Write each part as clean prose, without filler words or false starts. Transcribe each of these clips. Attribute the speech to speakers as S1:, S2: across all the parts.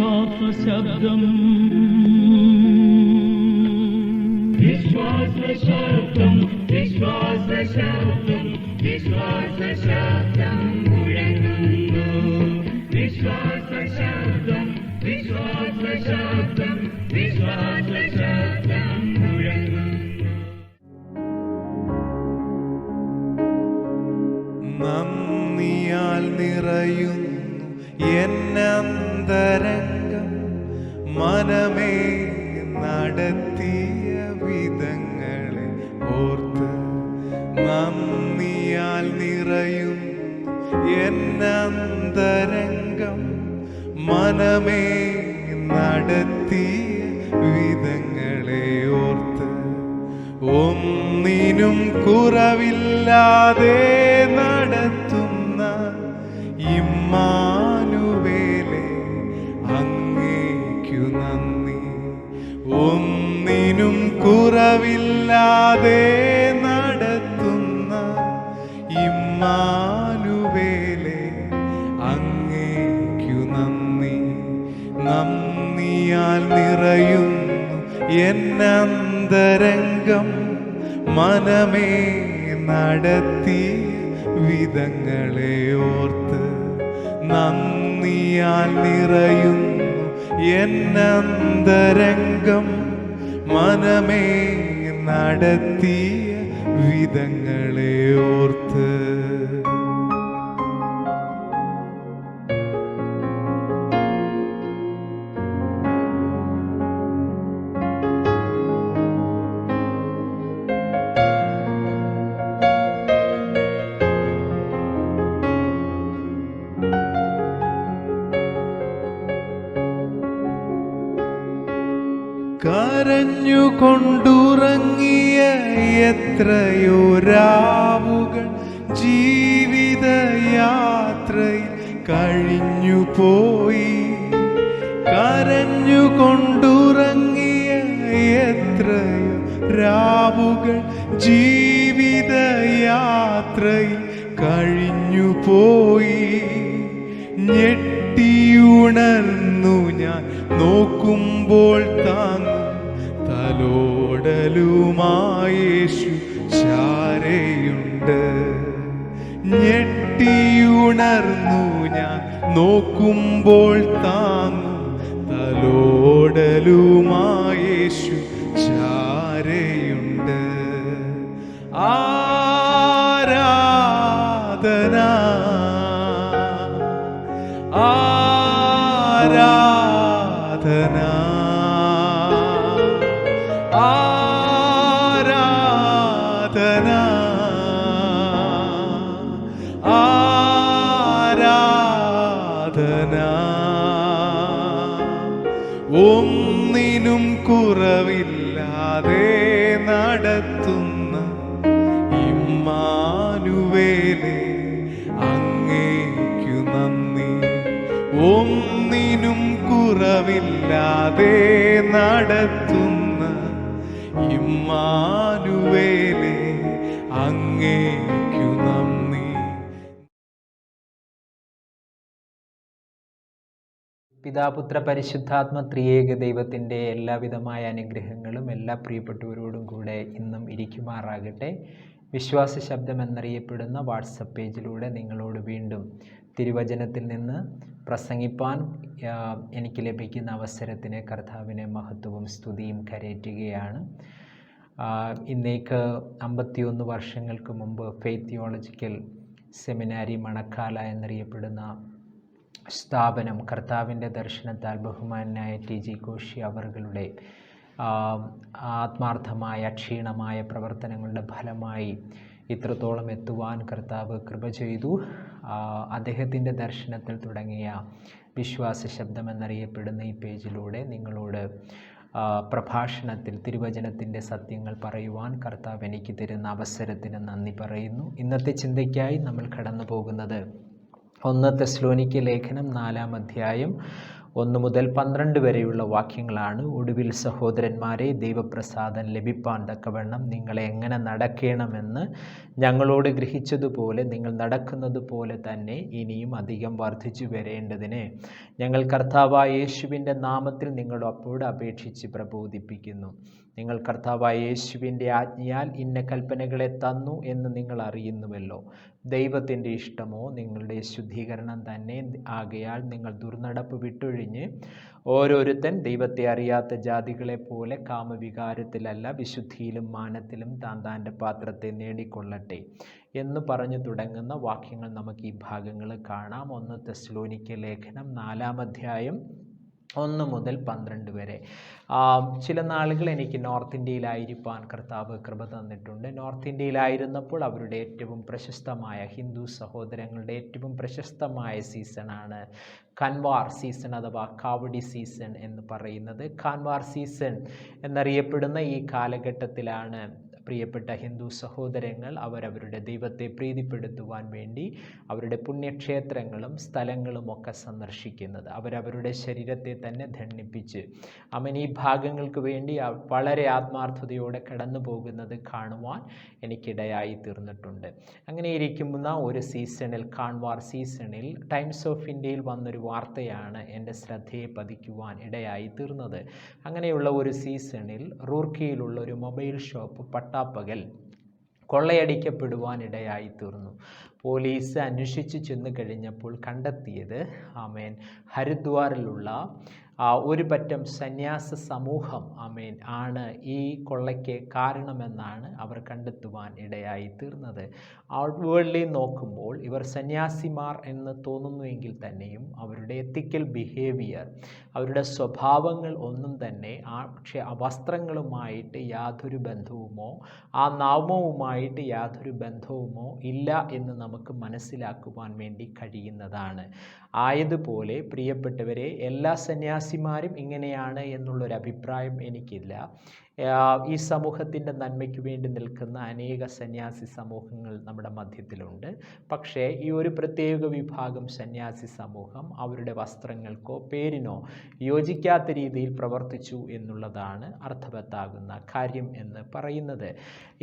S1: വിശ്വാസശബ്ദം
S2: വിശ്വാസശബ്ദം വിശ്വാസശബ്ദം വിശ്വാസശബ്ദം മുഴങ്ങുന്നു. വിശ്വാസശബ്ദം വിശ്വാസശബ്ദം വിശ്വാസശബ്ദം മുഴങ്ങുന്നു.
S3: നന്ദിയാൽ നിറയുന്നു എന്നന്തരംഗം, മനമേ നടത്തിയ വിധങ്ങളെ ഓർത്ത്. നന്ദിയാൽ നിറയുന്നു എന്നന്തരംഗം, മനമേ നടത്തിയ വിധങ്ങളെ ഓർത്ത്. ഒന്നിനും കുറവില്ലാതെ നടത്തുന്ന ഇമ്മാനുവേലേ, അങ്ങേക്കു നന്ദി. ഒന്നിനും കുറവില്ലാതെ നടത്തുന്ന ഇമ്മാനുവേലേ, അങ്ങേക്കു നന്ദി. നന്ദിയാൽ നിറയുന്നു എന്നന്തരംഗം, മനമേ നടത്തിയ വിധങ്ങളെ ഓർത്ത്. നന്ദിയാൽ നിറയുന്നു എന്നന്തരംഗം, മനമേ നടത്തിയ വിധങ്ങളെ ഓർത്ത്. കരഞ്ഞുകൊണ്ടുറങ്ങിയ എത്രയോ രാവുകൾ ജീവിതയാത്രയിൽ കഴിഞ്ഞുപോയി. കരഞ്ഞുകൊണ്ടുറങ്ങിയ എത്രയോ രാവുകൾ ജീവിതയാത്രയിൽ കഴിഞ്ഞുപോയി. ഞെട്ടിയുണർന്നു ഞാൻ നോക്കുമ്പോൾ താങ്ങും തലോടലുമായേശു ചാരയുണ്ട്. ഞെട്ടിയുണർന്നു ഞാൻ നോക്കുമ്പോൾ താങ്ങും തലോടലുമായേശു ചാരയുണ്ട്. ആരാധന ആരാധന ആരാധന ആരാധന. ഒന്നിനും കുറവില്ലാതെ നടത്തുന്ന ഇമ്മാനുവേലേ, അങ്ങേക്കു നന്ദി. ഒന്നിനും കുറവില്ലാതെ നടത്തുന്ന ഇമ്മാനുവേലേ, അങ്ങേക്കു നന്ദി.
S4: പിതാപുത്ര പരിശുദ്ധാത്മ ത്രിയേക ദൈവത്തിൻ്റെ എല്ലാവിധമായ അനുഗ്രഹങ്ങളും എല്ലാ പ്രിയപ്പെട്ടവരോടും കൂടെ ഇന്നും ഇരിക്കുമാറാകട്ടെ. വിശ്വാസ ശബ്ദം എന്നറിയപ്പെടുന്ന വാട്സപ്പ് പേജിലൂടെ നിങ്ങളോട് വീണ്ടും തിരുവചനത്തിൽ നിന്ന് പ്രസംഗിപ്പാൻ എനിക്ക് ലഭിക്കുന്ന അവസരത്തിന് കർത്താവിനെ മഹത്വവും സ്തുതിയും കരേറ്റുകയാണ്. ഇന്നേക്ക് 51 വർഷങ്ങൾക്ക് മുമ്പ് ഫെയ്ത്ത് തിയോളജിക്കൽ സെമിനാരി മണക്കാല എന്നറിയപ്പെടുന്ന സ്ഥാപനം കർത്താവിൻ്റെ ദർശനത്താൽ ബഹുമാനായ TG കോശി അവர்களுടെ ആത്മാർത്ഥമായ അക്ഷീണമായ പ്രവർത്തനങ്ങളുടെ ഫലമായി ഇത്രത്തോളം എത്തുവാൻ കർത്താവ് കൃപ ചെയ്തു. അദ്ദേഹത്തിൻ്റെ ദർശനത്തിൽ തുടങ്ങിയ വിശ്വാസ ശബ്ദം എന്നറിയപ്പെടുന്ന ഈ പേജിലൂടെ നിങ്ങളോട് പ്രഭാഷണത്തിൽ തിരുവചനത്തിൻ്റെ സത്യങ്ങൾ പറയുവാൻ കർത്താവ് എനിക്ക് തരുന്ന അവസരത്തിന് നന്ദി പറയുന്നു. ഇന്നത്തെ ചിന്തയ്ക്കായി നമ്മൾ കടന്നു പോകുന്നത് 1 തെസ്സലോനിക്യ ലേഖനം 4-ാം അധ്യായം 1 മുതൽ 12 വരെയുള്ള വാക്യങ്ങളാണ്. ഒടുവിൽ സഹോദരന്മാരെ, ദൈവപ്രസാദം ലഭിപ്പാൻ തക്കവണ്ണം നിങ്ങളെ എങ്ങനെ നടക്കണമെന്ന് ഞങ്ങളോട് ഗ്രഹിച്ചതുപോലെ നിങ്ങൾ നടക്കുന്നത് പോലെ തന്നെ ഇനിയും അധികം വർദ്ധിച്ചു വരേണ്ടതിന് ഞങ്ങൾ കർത്താവായ യേശുവിൻ്റെ നാമത്തിൽ നിങ്ങളോട് അപേക്ഷിച്ച് പ്രബോധിപ്പിക്കുന്നു. നിങ്ങൾ കർത്താവായ യേശുവിൻ്റെ ആജ്ഞയാൽ ഇന്ന കൽപ്പനകളെ തന്നു എന്ന് നിങ്ങൾ അറിയുന്നുവല്ലോ. ദൈവത്തിൻ്റെ ഇഷ്ടമോ നിങ്ങളുടെ ശുദ്ധീകരണം തന്നെ. ആകയാൽ നിങ്ങൾ ദുർനടപ്പ് വിട്ടൊഴിഞ്ഞ് ഓരോരുത്തൻ ദൈവത്തെ അറിയാത്ത ജാതികളെ പോലെ കാമവികാരത്തിലല്ല, വിശുദ്ധിയിലും മാനത്തിലും താൻ്റെ പാത്രത്തെ നേടിക്കൊള്ളട്ടെ എന്ന് പറഞ്ഞു തുടങ്ങുന്ന വാക്യങ്ങൾ നമുക്ക് ഈ ഭാഗങ്ങൾ കാണാം. 1 തെസ്സലോനിക്യ ലേഖനം 4-ാം അധ്യായം 1 മുതൽ 12 വരെ. ചില നാളുകൾ എനിക്ക് നോർത്ത് ഇന്ത്യയിലായിരിക്കാൻ കർത്താവ് കൃപ തന്നിട്ടുണ്ട്. നോർത്ത് ഇന്ത്യയിലായിരുന്നപ്പോൾ അവരുടെ ഏറ്റവും പ്രശസ്തമായ ഹിന്ദു സഹോദരങ്ങളുടെ ഏറ്റവും പ്രശസ്തമായ സീസണാണ് കൻവാർ സീസൺ അഥവാ കാവടി സീസൺ എന്ന് പറയുന്നത്. കാൻവാർ സീസൺ എന്നറിയപ്പെടുന്ന ഈ കാലഘട്ടത്തിലാണ് പ്രിയപ്പെട്ട ഹിന്ദു സഹോദരങ്ങൾ അവരവരുടെ ദൈവത്തെ പ്രീതിപ്പെടുത്തുവാൻ വേണ്ടി അവരുടെ പുണ്യക്ഷേത്രങ്ങളും സ്ഥലങ്ങളും ഒക്കെ സന്ദർശിക്കുന്നത്. അവരവരുടെ ശരീരത്തെ തന്നെ ധന്യപ്പിച്ച് ഈ ഭാഗങ്ങൾക്ക് വേണ്ടി വളരെ ആത്മാർത്ഥതയോടെ കടന്നു പോകുന്നത് കാണുവാൻ എനിക്കിടയായി തീർന്നിട്ടുണ്ട്. അങ്ങനെ ഇരിക്കുന്ന ഒരു സീസണിൽ, കാൻവാർ സീസണിൽ, ടൈംസ് ഓഫ് ഇന്ത്യയിൽ വന്നൊരു വാർത്തയാണ് എൻ്റെ ശ്രദ്ധയെ പതിക്കുവാൻ ഇടയായി തീർന്നത്. അങ്ങനെയുള്ള ഒരു സീസണിൽ റൂർക്കിയിലുള്ള ഒരു മൊബൈൽ ഷോപ്പ് പട്ടാപ്പകൽ കൊള്ളയടിക്കപ്പെടുവാനിടയായി തീർന്നു. പോലീസ് അന്വേഷിച്ച് ചെന്ന് കഴിഞ്ഞപ്പോൾ കണ്ടെത്തിയത് ഹരിദ്വാറിലുള്ള ഒരു പറ്റം സന്യാസ സമൂഹം ആണ് ഈ കൊള്ളയ്ക്ക് കാരണമെന്നാണ് അവർ കണ്ടെത്തുവാൻ ഇടയായി തീർന്നത്. ഔട്ട്വേർഡ്ലി നോക്കുമ്പോൾ ഇവർ സന്യാസിമാർ എന്ന് തോന്നുന്നുവെങ്കിൽ തന്നെയും അവരുടെ എത്തിക്കൽ ബിഹേവിയർ, അവരുടെ സ്വഭാവങ്ങൾ ഒന്നും തന്നെ പക്ഷേ ആ വസ്ത്രങ്ങളുമായിട്ട് യാതൊരു ബന്ധവുമോ ആ നാമവുമായിട്ട് യാതൊരു ബന്ധവുമോ ഇല്ല എന്ന് നമുക്ക് മനസ്സിലാക്കുവാൻ വേണ്ടി കഴിയുന്നതാണ്. ആയതുപോലെ പ്രിയപ്പെട്ടവരെ, എല്ലാ സന്യാസിമാരും ഇങ്ങനെയാണ് എന്നുള്ളൊരു അഭിപ്രായം എനിക്കില്ല. ഈ സമൂഹത്തിൻ്റെ നന്മയ്ക്ക് വേണ്ടി നിൽക്കുന്ന അനേക സന്യാസി സമൂഹങ്ങൾ നമ്മുടെ മധ്യത്തിലുണ്ട്. പക്ഷേ ഈ ഒരു പ്രത്യേക വിഭാഗം സന്യാസി സമൂഹം അവരുടെ വസ്ത്രങ്ങൾക്കോ പേരിനോ യോജിക്കാത്ത രീതിയിൽ പ്രവർത്തിച്ചു എന്നുള്ളതാണ് അർത്ഥവത്താകുന്ന കാര്യം എന്ന് പറയുന്നത്.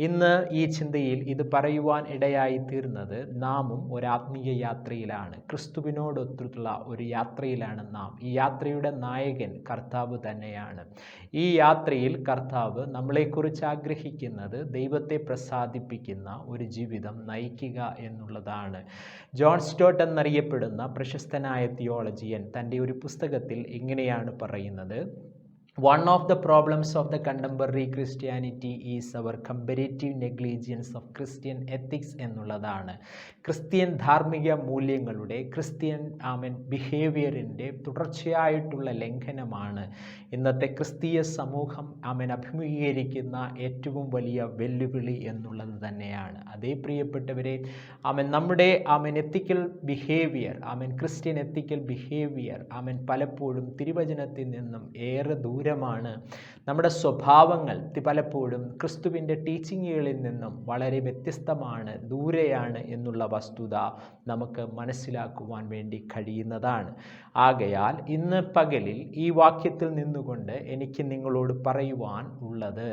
S4: ഇന്ന് ഈ ചിന്തയിൽ ഇത് പറയുവാൻ ഇടയായി തീർന്നത് നാമും ഒരാത്മീയ യാത്രയിലാണ്, ക്രിസ്തുവിനോടൊത്തുള്ള ഒരു യാത്രയിലാണ് നാം. ഈ യാത്രയുടെ നായകൻ കർത്താവ് തന്നെയാണ്. ഈ യാത്രയിൽ കർത്താവ് നമ്മളെക്കുറിച്ച് ആഗ്രഹിക്കുന്നത് ദൈവത്തെ പ്രസാദിപ്പിക്കുന്ന ഒരു ജീവിതം നയിക്കുക എന്നുള്ളതാണ്. ജോൺ സ്റ്റോട്ട് എന്നറിയപ്പെടുന്ന പ്രശസ്തനായ തിയോളജിയൻ തൻ്റെ ഒരു പുസ്തകത്തിൽ ഇങ്ങനെയാണ് പറയുന്നത്: One of the problems of the contemporary Christianity is our comparative negligence of Christian ethics എന്നുള്ളതാണ്. ക്രിസ്ത്യൻ ധാർമ്മിക മൂല്യങ്ങളുടെ, ക്രിസ്ത്യൻ ബിഹേവിയറിൻ്റെ തുടർച്ചയായിട്ടുള്ള ലംഘനമാണ് ഇന്നത്തെ ക്രിസ്തീയ സമൂഹം അഭിമുഖീകരിക്കുന്ന ഏറ്റവും വലിയ വെല്ലുവിളി എന്നുള്ളത് തന്നെയാണ്. അതേ പ്രിയപ്പെട്ടവരെ, നമ്മുടെ എത്തിക്കൽ ബിഹേവിയർ, ക്രിസ്ത്യൻ എത്തിക്കൽ ബിഹേവിയർ പലപ്പോഴും തിരുവചനത്തിൽ നിന്നും ഏറെ ദൂരമാണ്. നമ്മുടെ സ്വഭാവങ്ങൾ പലപ്പോഴും ക്രിസ്തുവിൻ്റെ ടീച്ചിങ്ങുകളിൽ നിന്നും വളരെ വ്യത്യസ്തമാണ്, ദൂരെയാണ് എന്നുള്ള വസ്തുത നമുക്ക് മനസ്സിലാക്കുവാൻ വേണ്ടി കഴിയുന്നതാണ്. ആകയാൽ ഇന്ന് പകലിൽ ഈ വാക്യത്തിൽ നിന്നുകൊണ്ട് എനിക്ക് നിങ്ങളോട് പറയുവാൻ ഉള്ളത്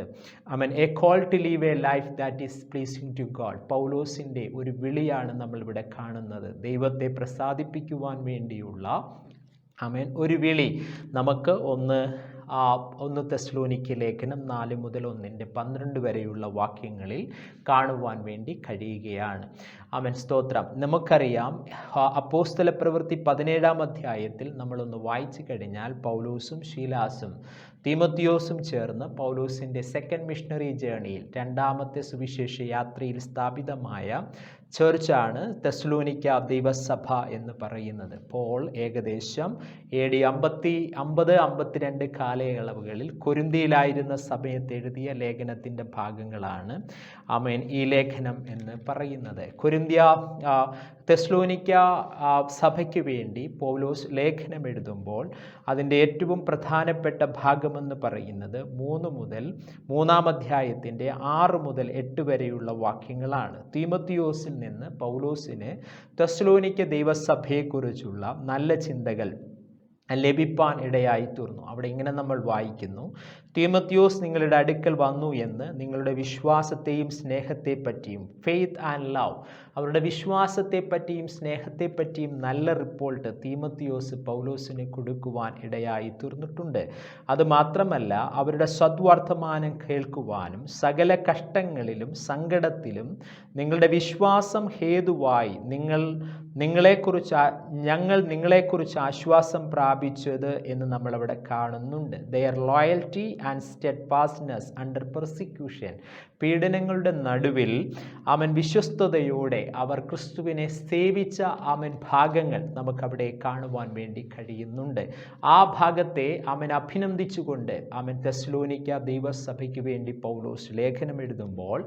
S4: a call to live a life that is pleasing to God. പൗലോസിൻ്റെ ഒരു വിളിയാണ് നമ്മളിവിടെ കാണുന്നത്. ദൈവത്തെ പ്രസാദിപ്പിക്കുവാൻ വേണ്ടിയുള്ള ഒരു വിളി നമുക്ക് ഒന്ന് തെസ്സലോനിക്യ ലേഖനം 4 മുതൽ 1-12 വരെയുള്ള വാക്യങ്ങളിൽ കാണുവാൻ വേണ്ടി കഴിയുകയാണ്. സ്തോത്രം. നമുക്കറിയാം, അപ്പോസ്തല പ്രവൃത്തി 17-ാം അധ്യായത്തിൽ നമ്മളൊന്ന് വായിച്ചു കഴിഞ്ഞാൽ പൗലോസും ശീലാസും തീമോത്തിയോസും ചേർന്ന് പൗലോസിൻ്റെ സെക്കൻഡ് മിഷണറി ജേണിയിൽ, രണ്ടാമത്തെ സുവിശേഷ യാത്രയിൽ സ്ഥാപിതമായ ചർച്ചാണ് തെസ്സലോനിക്യ ദൈവസഭ എന്ന് പറയുന്നത്. പോൾ ഏകദേശം AD 50-52 കാലയളവുകളിൽ കൊരിന്തിയിലായിരുന്ന സമയത്ത് എഴുതിയ ലേഖനത്തിൻ്റെ ഭാഗങ്ങളാണ് ഈ ലേഖനം എന്ന് പറയുന്നത്. തെസ്സലോനിക്യ സഭയ്ക്ക് വേണ്ടി പൗലോസ് ലേഖനം എഴുതുമ്പോൾ അതിൻ്റെ ഏറ്റവും പ്രധാനപ്പെട്ട ഭാഗമെന്ന് പറയുന്നത് 3-ാം അധ്യായത്തിൻ്റെ 6 മുതൽ 8 വരെയുള്ള വാക്യങ്ങളാണ്. തീമോത്തിയോസിൽ നിന്ന് പൗലോസിന് തെസ്സലോനിക്യ ദൈവസഭയെക്കുറിച്ചുള്ള നല്ല ചിന്തകൾ ലഭിപ്പാൻ ഇടയായി തീർന്നു. അവിടെ ഇങ്ങനെ നമ്മൾ വായിക്കുന്നു, തീമോത്തിയോസ് നിങ്ങളുടെ അടുക്കൽ വന്നു എന്ന് നിങ്ങളുടെ വിശ്വാസത്തെയും സ്നേഹത്തെപ്പറ്റിയും, ഫെയ്ത്ത് ആൻഡ് ലവ്, അവരുടെ വിശ്വാസത്തെപ്പറ്റിയും സ്നേഹത്തെപ്പറ്റിയും നല്ല റിപ്പോർട്ട് തീമോത്തിയോസ് പൗലോസിന് കൊടുക്കുവാൻ ഇടയായി തീർന്നിട്ടുണ്ട്. അതുമാത്രമല്ല, അവരുടെ സദ്വർത്തമാനം കേൾക്കുവാനും സകല കഷ്ടങ്ങളിലും സങ്കടത്തിലും നിങ്ങളുടെ വിശ്വാസം ഹേതുവായി ഞങ്ങൾ നിങ്ങളെക്കുറിച്ച് ആശ്വാസം പ്രാപിച്ചത് എന്ന് നമ്മളവിടെ കാണുന്നുണ്ട്. Their loyalty and steadfastness under persecution, പീഡനങ്ങളുടെ നടുവിൽ വിശ്വസ്തയോടെ അവർ ക്രിസ്തുവിനെ സേവിച്ച ഭാഗങ്ങൾ നമുക്കവിടെ കാണുവാൻ വേണ്ടി കഴിയുന്നുണ്ട്. ആ ഭാഗത്തെ അഭിനന്ദിച്ചുകൊണ്ട് തെസ്സലോനിക്ക ദൈവസഭയ്ക്ക് വേണ്ടി പൗലോസ് ലേഖനം എഴുതുമ്പോൾ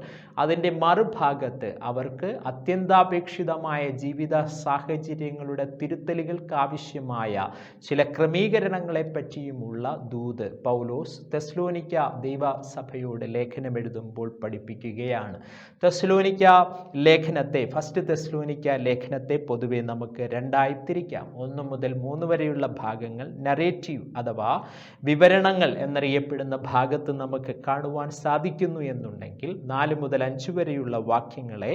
S4: അതിൻ്റെ മറുഭാഗത്ത് അവർക്ക് അത്യന്താപേക്ഷിതമായ ജീവിത സാഹചര്യങ്ങളുടെ തിരുത്തലുകൾക്കാവശ്യമായ ചില ക്രമീകരണങ്ങളെ പറ്റിയുമുള്ള ദൂത് പൗലോസ് തെസ്സലോനിക്ക ദൈവസഭയോട് ലേഖനം എഴുതുമ്പോൾ പഠിപ്പിക്കുകയാണ്. ഫസ്റ്റ് തെസ്സലോനിക്ക ലേഖനത്തെ പൊതുവെ നമുക്ക് രണ്ടായി തിരിക്കാം. 1 മുതൽ 3 വരെയുള്ള ഭാഗങ്ങൾ നറേറ്റീവ് അഥവാ വിവരണങ്ങൾ എന്നറിയപ്പെടുന്ന ഭാഗത്ത് നമുക്ക് കാണുവാൻ സാധിക്കുന്നു എന്നുണ്ടെങ്കിൽ 4 മുതൽ 5 വരെയുള്ള വാക്യങ്ങളെ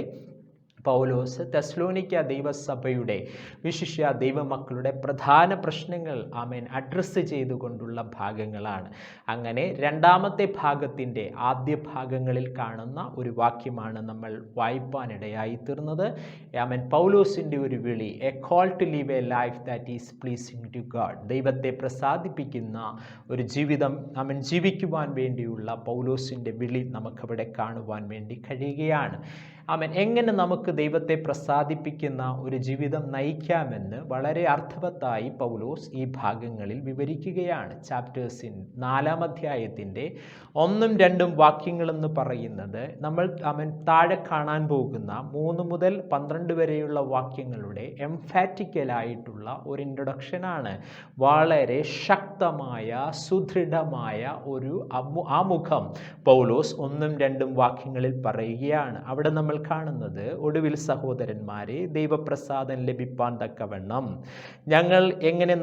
S4: പൗലോസ് തെസ്സലോനിക്ക ദൈവസഭയുടെ വിശിഷ്യ ദൈവമക്കളുടെ പ്രധാന പ്രശ്നങ്ങൾ അഡ്രസ്സ് ചെയ്തുകൊണ്ടുള്ള ഭാഗങ്ങളാണ്. അങ്ങനെ രണ്ടാമത്തെ ഭാഗത്തിൻ്റെ ആദ്യ ഭാഗങ്ങളിൽ കാണുന്ന ഒരു വാക്യമാണ് നമ്മൾ വായിപ്പാനിടയായി തീർന്നത്. പൗലോസിൻ്റെ ഒരു വിളി, a call to live a life that is pleasing to God, ദൈവത്തെ പ്രസാദിപ്പിക്കുന്ന ഒരു ജീവിതം ജീവിക്കുവാൻ വേണ്ടിയുള്ള പൗലോസിൻ്റെ വിളി നമുക്കവിടെ കാണുവാൻ വേണ്ടി കഴിയുകയാണ്. എങ്ങനെ നമുക്ക് ദൈവത്തെ പ്രസാദിപ്പിക്കുന്ന ഒരു ജീവിതം നയിക്കാമെന്ന് വളരെ അർത്ഥവത്തായി പൗലോസ് ഈ ഭാഗങ്ങളിൽ വിവരിക്കുകയാണ്. ചാപ്റ്റേഴ്സിൻ 4-ാം അധ്യായത്തിൻ്റെ 1ഉം 2ഉം വാക്യങ്ങളെന്ന് പറയുന്നത് നമ്മൾ താഴെ കാണാൻ പോകുന്ന 3 മുതൽ 12 വരെയുള്ള വാക്യങ്ങളുടെ എംഫാറ്റിക്കലായിട്ടുള്ള ഒരു ഇൻട്രൊഡക്ഷനാണ്. വളരെ ശക്തമായ സുദൃഢമായ ഒരു ആമുഖം പൗലോസ് 1ഉം 2ഉം വാക്യങ്ങളിൽ പറയുകയാണ്. അവിടെ നമ്മൾ കാണുന്നത്, ഒടുവിൽ സഹോദരന്മാരെ, ദൈവപ്രസാദം ലഭിപ്പാൻ തക്കവണ്ണം നിങ്ങൾ എങ്ങനെ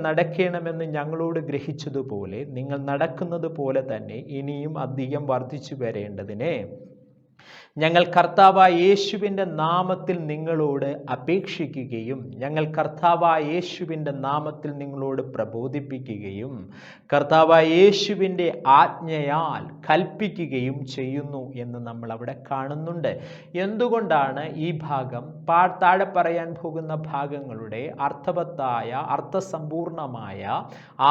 S4: നടക്കണമെന്ന് ഞങ്ങളോട് ഗ്രഹിച്ചതുപോലെ നിങ്ങൾ നടക്കുന്നത് പോലെ തന്നെ ഇനിയും അധികം വർദ്ധിച്ചു വരേണ്ടതിന് ഞങ്ങൾ കർത്താവായ യേശുവിൻ്റെ നാമത്തിൽ നിങ്ങളോട് അപേക്ഷിക്കുകയും ഞങ്ങൾ കർത്താവായ യേശുവിൻ്റെ നാമത്തിൽ നിങ്ങളോട് പ്രബോധിപ്പിക്കുകയും കർത്താവായ യേശുവിൻ്റെ ആജ്ഞയാൽ കൽപ്പിക്കുകയും ചെയ്യുന്നു എന്ന് നമ്മൾ അവിടെ കാണുന്നുണ്ട്. എന്തുകൊണ്ടാണ് ഈ ഭാഗം താഴെ പറയാൻ പോകുന്ന ഭാഗങ്ങളുടെ അർത്ഥവത്തായ അർത്ഥസമ്പൂർണമായ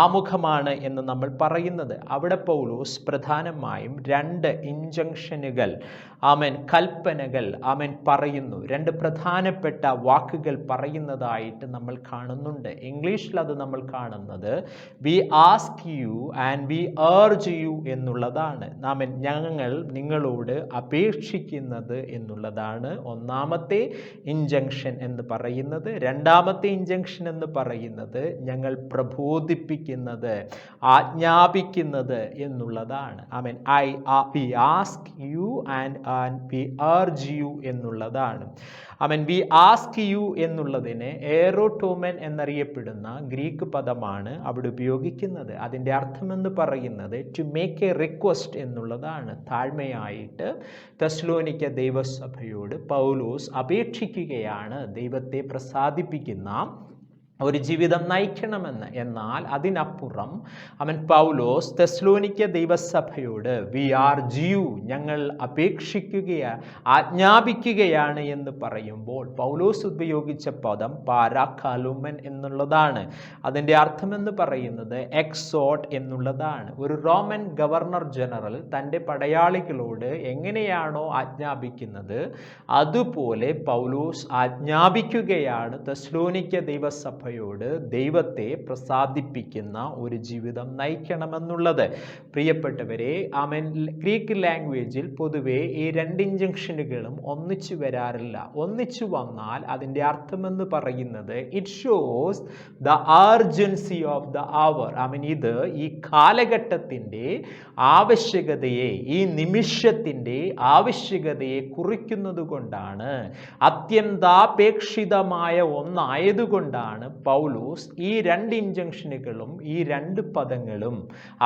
S4: ആമുഖമാണ് എന്ന് നമ്മൾ പറയുന്നത്? അവിടെ പൗലോസ് പ്രധാനമായും 2 ഇൻജങ്ഷനുകൾ കൽപ്പനകൾ പറയുന്നു. 2 പ്രധാനപ്പെട്ട വാക്കുകൾ പറയുന്നതായിട്ട് നമ്മൾ കാണുന്നുണ്ട്. ഇംഗ്ലീഷിൽ അത് നമ്മൾ കാണുന്നത് we ask you and we urge you എന്നുള്ളതാണ്. ഞങ്ങൾ നിങ്ങളോട് അപേക്ഷിക്കുന്നത് എന്നുള്ളതാണ് ഒന്നാമത്തെ ഇൻജങ്ഷൻ എന്ന് പറയുന്നത്. രണ്ടാമത്തെ ഇൻജങ്ഷൻ എന്ന് പറയുന്നത് ഞങ്ങൾ പ്രബോധിപ്പിക്കുന്നത്, ആജ്ഞാപിക്കുന്നത് എന്നുള്ളതാണ്. V ask you and we urge you എന്നുള്ളതാണ്. വി ആസ്ക് യു എന്നുള്ളതിന് എറോടോമൻ എന്നറിയപ്പെടുന്ന ഗ്രീക്ക് പദമാണ് അവിടെ ഉപയോഗിക്കുന്നത്. അതിൻ്റെ അർത്ഥമെന്ന് പറയുന്നത് ടു മേക്ക് എ റിക്വസ്റ്റ് എന്നുള്ളതാണ്. താഴ്മയായിട്ട് തെസ്സലോനിക്ക ദൈവസഭയോട് പൗലോസ് അപേക്ഷിക്കുകയാണ് ദൈവത്തെ പ്രസാദിപ്പിക്കുന്ന ഒരു ജീവിതം നയിക്കണമെന്ന്. എന്നാൽ അതിനപ്പുറം പൗലോസ് തെസ്സലോനിക്ക ദൈവസഭയോട് വി ആർ ജിയു, ഞങ്ങൾ ആജ്ഞാപിക്കുകയാണ് എന്ന് പറയുമ്പോൾ പൗലോസ് ഉപയോഗിച്ച പദം പാരാകാലുമൻ എന്നുള്ളതാണ്. അതിൻ്റെ അർത്ഥമെന്ന് പറയുന്നത് എക്സോട്ട് എന്നുള്ളതാണ്. ഒരു റോമൻ ഗവർണർ ജനറൽ തൻ്റെ പടയാളികളോട് എങ്ങനെയാണോ ആജ്ഞാപിക്കുന്നത് അതുപോലെ പൗലോസ് ആജ്ഞാപിക്കുകയാണ് തെസ്സലോനിക്ക ദൈവസഭ ദൈവത്തെ പ്രസാദിപ്പിക്കുന്ന ഒരു ജീവിതം നയിക്കണമെന്നുള്ളത്. പ്രിയപ്പെട്ടവരെ, ഗ്രീക്ക് ലാംഗ്വേജിൽ പൊതുവെ ഈ 2 ഇൻജങ്ഷനുകളും ഒന്നിച്ചു വരാറില്ല. ഒന്നിച്ചു വന്നാൽ അതിൻ്റെ അർത്ഥമെന്ന് പറയുന്നത് it shows the urgency of the hour. ഇത് ഈ കാലഘട്ടത്തിൻ്റെ ആവശ്യകതയെ, ഈ നിമിഷത്തിൻ്റെ ആവശ്യകതയെ കുറിക്കുന്നത് കൊണ്ടാണ്, അത്യന്താപേക്ഷിതമായ ഒന്നായതുകൊണ്ടാണ് പൗലോസ് ഈ രണ്ട് ഇൻജങ്ഷനുകളും ഈ രണ്ട് പദങ്ങളും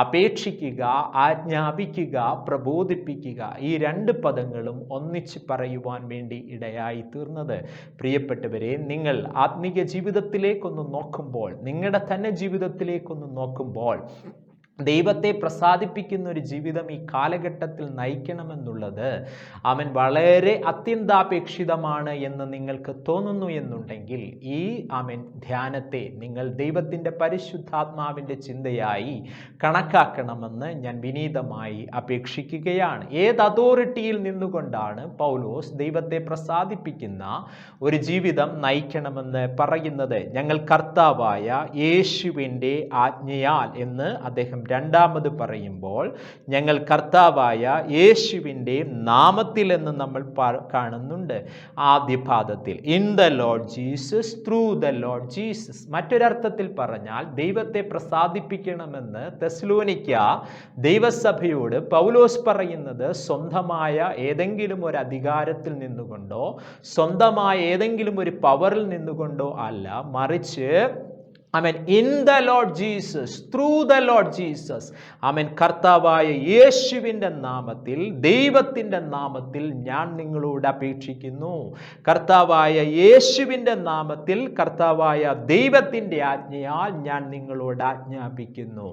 S4: അപേക്ഷിക്കുക, ആജ്ഞാപിക്കുക, പ്രബോധിപ്പിക്കുക, ഈ രണ്ട് പദങ്ങളും ഒന്നിച്ച് പറയുവാൻ വേണ്ടി ഇടയായി തീർന്നത്. പ്രിയപ്പെട്ടവരെ, നിങ്ങൾ ആത്മീയ ജീവിതത്തിലേക്കൊന്ന് നോക്കുമ്പോൾ, നിങ്ങളുടെ തന്നെ ജീവിതത്തിലേക്കൊന്ന് നോക്കുമ്പോൾ, ദൈവത്തെ പ്രസാദിപ്പിക്കുന്ന ഒരു ജീവിതം ഈ കാലഘട്ടത്തിൽ നയിക്കണമെന്നുള്ളത് വളരെ അത്യന്താപേക്ഷിതമാണ് എന്ന് നിങ്ങൾക്ക് തോന്നുന്നു എന്നുണ്ടെങ്കിൽ ഈ ധ്യാനത്തെ നിങ്ങൾ ദൈവത്തിൻ്റെ പരിശുദ്ധാത്മാവിൻ്റെ ചിന്തയായി കണക്കാക്കണമെന്ന് ഞാൻ വിനീതമായി അപേക്ഷിക്കുകയാണ്. ഏത് അതോറിറ്റിയിൽ നിന്നുകൊണ്ടാണ് പൗലോസ് ദൈവത്തെ പ്രസാദിപ്പിക്കുന്ന ഒരു ജീവിതം നയിക്കണമെന്ന് പറയുന്നത്? ഞങ്ങൾ കർത്താവായ യേശുവിൻ്റെ ആജ്ഞയാൽ എന്ന് അദ്ദേഹം രണ്ടാമത് പറയുമ്പോൾ, ഞങ്ങൾ കർത്താവായ യേശുവിൻ്റെ നാമത്തിൽ എന്ന് നമ്മൾ കാണുന്നുണ്ട്. ആദ്യ പാദത്തിൽ in the Lord Jesus, through the Lord Jesus. മറ്റൊരർത്ഥത്തിൽ പറഞ്ഞാൽ ദൈവത്തെ പ്രസാദിപ്പിക്കണമെന്ന് തെസ്സലോനിക്ക ദൈവസഭയോട് പൗലോസ് പറയുന്നത് സ്വന്തമായ ഏതെങ്കിലും ഒരു അധികാരത്തിൽ നിന്നുകൊണ്ടോ സ്വന്തമായ ഏതെങ്കിലും ഒരു പവറിൽ നിന്നുകൊണ്ടോ അല്ല, മറിച്ച് in the Lord Jesus, through the Lord Jesus. കർത്താവായ യേശുവിൻ്റെ നാമത്തിൽ, ദൈവത്തിൻ്റെ നാമത്തിൽ ഞാൻ നിങ്ങളോട് അപേക്ഷിക്കുന്നു. കർത്താവായ യേശുവിൻ്റെ നാമത്തിൽ, കർത്താവായ ദൈവത്തിൻ്റെ ആജ്ഞയാൽ ഞാൻ നിങ്ങളോട് ആജ്ഞാപിക്കുന്നു.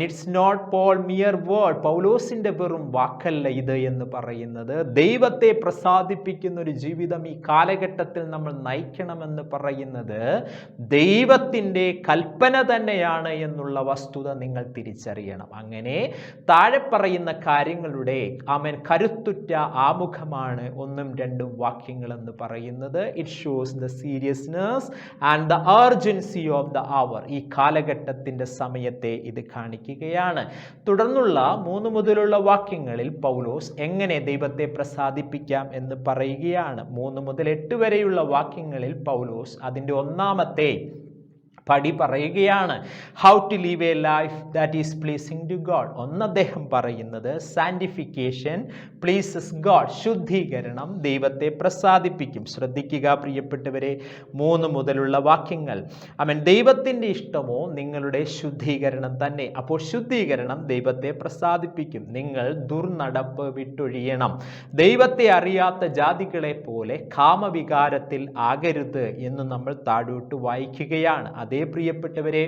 S4: It's not Paul mere word. പൗലോസിൻ്റെ വെറും വാക്കല്ല ഇത് എന്ന് പറയുന്നത്. ദൈവത്തെ പ്രസാദിപ്പിക്കുന്ന ഒരു ജീവിതം ഈ കാലഘട്ടത്തിൽ നമ്മൾ നയിക്കണമെന്ന് പറയുന്നത് ദൈവത്തിൻ്റെ കൽപ്പന തന്നെയാണ് എന്നുള്ള വസ്തുത നിങ്ങൾ തിരിച്ചറിയണം. അങ്ങനെ താഴെ പറയുന്ന കാര്യങ്ങളുടെ കരുത്തുറ്റ ആമുഖമാണ് 1ഉം 2ഉം വാക്യങ്ങൾ എന്ന് പറയുന്നത്. It shows the seriousness and the urgency of the hour. ഈ കാലഘട്ടത്തിൻ്റെ സമയത്തെ ഇത് കാണിക്കുകയാണ്. തുടർന്നുള്ള 3 മുതലുള്ള വാക്യങ്ങളിൽ പൗലോസ് എങ്ങനെ ദൈവത്തെ പ്രസാദിപ്പിക്കാം എന്ന് പറയുകയാണ്. 3 മുതൽ 8 വരെയുള്ള വാക്യങ്ങളിൽ പൗലോസ് അതിൻ്റെ ഒന്നാമത്തെ പടി പറയുകയാണ്. How to live a life that is pleasing to God. അദ്ദേഹം പറയുന്നത് സാന്റിഫിക്കേഷൻ പ്ലീസസ് ഗോഡ്. ശുദ്ധീകരണം ദൈവത്തെ പ്രസാദിപ്പിക്കും. ശ്രദ്ധിക്കുക പ്രിയപ്പെട്ടവരെ, 3 മുതലുള്ള വാക്യങ്ങൾ. ദൈവത്തിൻ്റെ ഇഷ്ടമോ നിങ്ങളുടെ ശുദ്ധീകരണം തന്നെ. അപ്പോൾ ശുദ്ധീകരണം ദൈവത്തെ പ്രസാദിപ്പിക്കും. നിങ്ങൾ ദുർനടപ്പ് വിട്ടൊഴിയണം. ദൈവത്തെ അറിയാത്ത ജാതികളെ പോലെ കാമവികാരത്തിൽ ആകരുത് എന്ന് നമ്മൾ താഴോട്ട് വായിക്കുകയാണ്. അതേ പ്രിയപ്പെട്ടവരെ,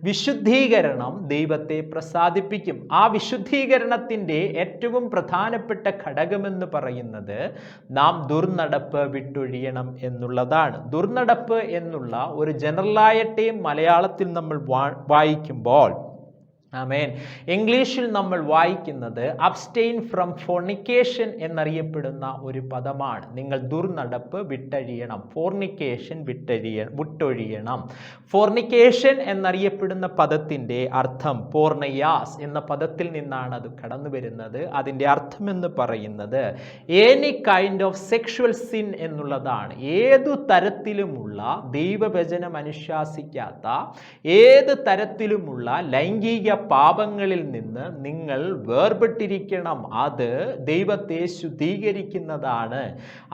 S4: വിശുദ്ധീകരണം ദൈവത്തെ പ്രസാദിപ്പിക്കും. ആ വിശുദ്ധീകരണത്തിൻ്റെ ഏറ്റവും പ്രധാനപ്പെട്ട ഘടകമെന്ന് പറയുന്നത് നാം ദുർനടപ്പ് വിട്ടൊഴിയണം എന്നുള്ളതാണ്. ദുർനടപ്പ് എന്നുള്ള ഒരു ജനറലായിട്ട് മലയാളത്തിൽ നമ്മൾ വായിക്കുമ്പോൾ ഇംഗ്ലീഷിൽ നമ്മൾ വായിക്കുന്നത് അബ്സ്റ്റെയിൻ ഫ്രം ഫോർണിക്കേഷൻ എന്നറിയപ്പെടുന്ന ഒരു പദമാണ്. നിങ്ങൾ ദുർനടപ്പ് വിട്ടഴിയണം. ഫോർണിക്കേഷൻ വിട്ടൊഴിയണം. ഫോർണിക്കേഷൻ എന്നറിയപ്പെടുന്ന പദത്തിൻ്റെ അർത്ഥം പോർണയാസ് എന്ന പദത്തിൽ നിന്നാണ് അത് കടന്നു വരുന്നത്. അതിൻ്റെ അർത്ഥം എന്ന് പറയുന്നത് any kind of sexual sin എന്നുള്ളതാണ്. ഏതു തരത്തിലുമുള്ള ദൈവവചനം അനുശാസിക്കാത്ത ഏത് തരത്തിലുമുള്ള ലൈംഗിക പാപങ്ങളിൽ നിന്ന് നിങ്ങൾ വേർപെട്ടിരിക്കണം. അത് ദൈവത്തെ ശുദ്ധീകരിക്കുന്നതാണ്,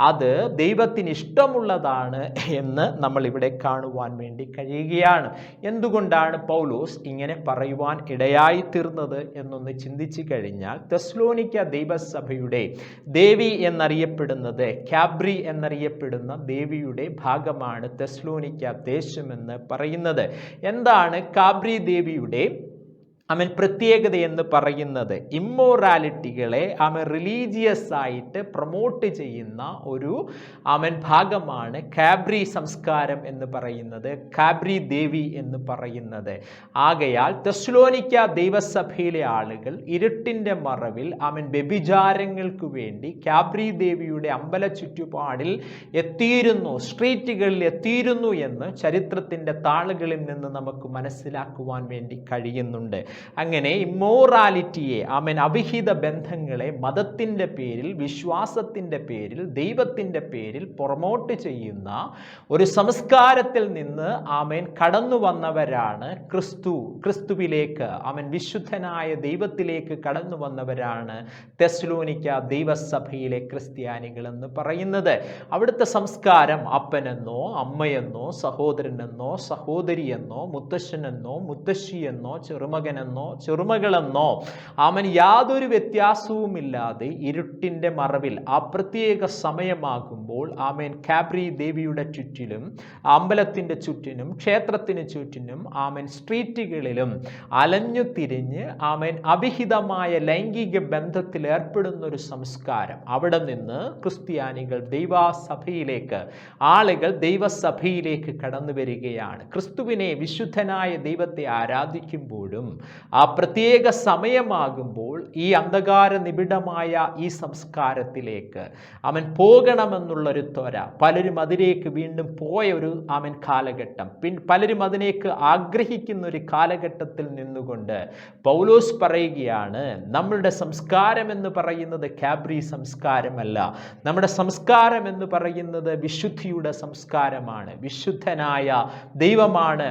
S4: അത് ദൈവത്തിന് ഇഷ്ടമുള്ളതാണ് എന്ന് നമ്മൾ ഇവിടെ കാണുവാൻ വേണ്ടി കഴിയുകയാണ്. എന്തുകൊണ്ടാണ് പൗലോസ് ഇങ്ങനെ പറയുവാൻ ഇടയായി തീർന്നത് എന്നൊന്ന് ചിന്തിച്ചു കഴിഞ്ഞാൽ, തെസ്സലോനിക്ക ദൈവസഭയുടെ ദേവി എന്നറിയപ്പെടുന്നത്, കാബ്രി എന്നറിയപ്പെടുന്ന ദേവിയുടെ ഭാഗമാണ് തെസ്സലോനിക്ക ദേശമെന്ന് പറയുന്നത്. എന്താണ് കാബ്രി ദേവിയുടെ പ്രത്യേകത എന്ന് പറയുന്നത്? ഇമ്മോറാലിറ്റികളെ റിലീജിയസ് ആയിട്ട് പ്രൊമോട്ട് ചെയ്യുന്ന ഒരു ഭാഗമാണ് കാബ്രി സംസ്കാരം എന്ന് പറയുന്നത്, കാബ്രി ദേവി എന്ന് പറയുന്നത്. ആകയാൽ തെസ്സലോനിക്ക ദൈവസഭയിലെ ആളുകൾ ഇരുട്ടിൻ്റെ മറവിൽ വ്യഭിചാരങ്ങൾക്ക് വേണ്ടി കാബ്രി ദേവിയുടെ അമ്പല ചുറ്റുപാടിൽ എത്തിയിരുന്നു, സ്ട്രീറ്റുകളിൽ എത്തിയിരുന്നു എന്ന് ചരിത്രത്തിൻ്റെ താളുകളിൽ നിന്ന് നമുക്ക് മനസ്സിലാക്കുവാൻ വേണ്ടി കഴിയുന്നുണ്ട്. അങ്ങനെ ഇമ്മോറാലിറ്റിയെ അവിഹിത ബന്ധങ്ങളെ മതത്തിൻ്റെ പേരിൽ, വിശ്വാസത്തിൻ്റെ പേരിൽ, ദൈവത്തിൻ്റെ പേരിൽ പ്രൊമോട്ട് ചെയ്യുന്ന ഒരു സംസ്കാരത്തിൽ നിന്ന് കടന്നു വന്നവരാണ് ക്രിസ്തുവിലേക്ക് വിശുദ്ധനായ ദൈവത്തിലേക്ക് കടന്നു വന്നവരാണ് തെസ്സലോനിക്ക ദൈവസഭയിലെ ക്രിസ്ത്യാനികൾ എന്ന് പറയുന്നത്. അവിടുത്തെ സംസ്കാരം അപ്പനെന്നോ അമ്മയെന്നോ സഹോദരനെന്നോ സഹോദരിയെന്നോ മുത്തശ്ശനെന്നോ മുത്തശ്ശിയെന്നോ ചെറുമകനെന്നോ ചെറുമകളെന്നോ യാതൊരു വ്യത്യാസവുമില്ലാതെ ഇരുട്ടിൻ്റെ മറവിൽ ആ പ്രത്യേക സമയമാകുമ്പോൾ കാബ്രി ദേവിയുടെ ചുറ്റിലും, അമ്പലത്തിൻ്റെ ചുറ്റിനും, ക്ഷേത്രത്തിന് ചുറ്റിനും, സ്ട്രീറ്റുകളിലും അലഞ്ഞു തിരിഞ്ഞ് അവിഹിതമായ ലൈംഗിക ബന്ധത്തിൽ ഏർപ്പെടുന്ന ഒരു സംസ്കാരം. അവിടെ നിന്ന് ക്രിസ്ത്യാനികൾ ദൈവസഭയിലേക്ക്, ആളുകൾ ദൈവസഭയിലേക്ക് കടന്നു വരികയാണ്. ക്രിസ്തുവിനെ, വിശുദ്ധനായ ദൈവത്തെ ആരാധിക്കുമ്പോഴും ആ പ്രത്യേക സമയമാകുമ്പോൾ ഈ അന്ധകാര നിബിഡമായ ഈ സംസ്കാരത്തിലേക്ക് പോകണമെന്നുള്ളൊരു ത്വര, പലരും അതിലേക്ക് വീണ്ടും പോയ ഒരു കാലഘട്ടം, പലരും അതിലേക്ക് ആഗ്രഹിക്കുന്ന ഒരു കാലഘട്ടത്തിൽ നിന്നുകൊണ്ട് പൗലോസ് പറയുകയാണ്, നമ്മളുടെ സംസ്കാരം എന്ന് പറയുന്നത് കാബ്രി സംസ്കാരമല്ല. നമ്മുടെ സംസ്കാരം എന്ന് പറയുന്നത് വിശുദ്ധിയുടെ സംസ്കാരമാണ്. വിശുദ്ധനായ ദൈവമാണ്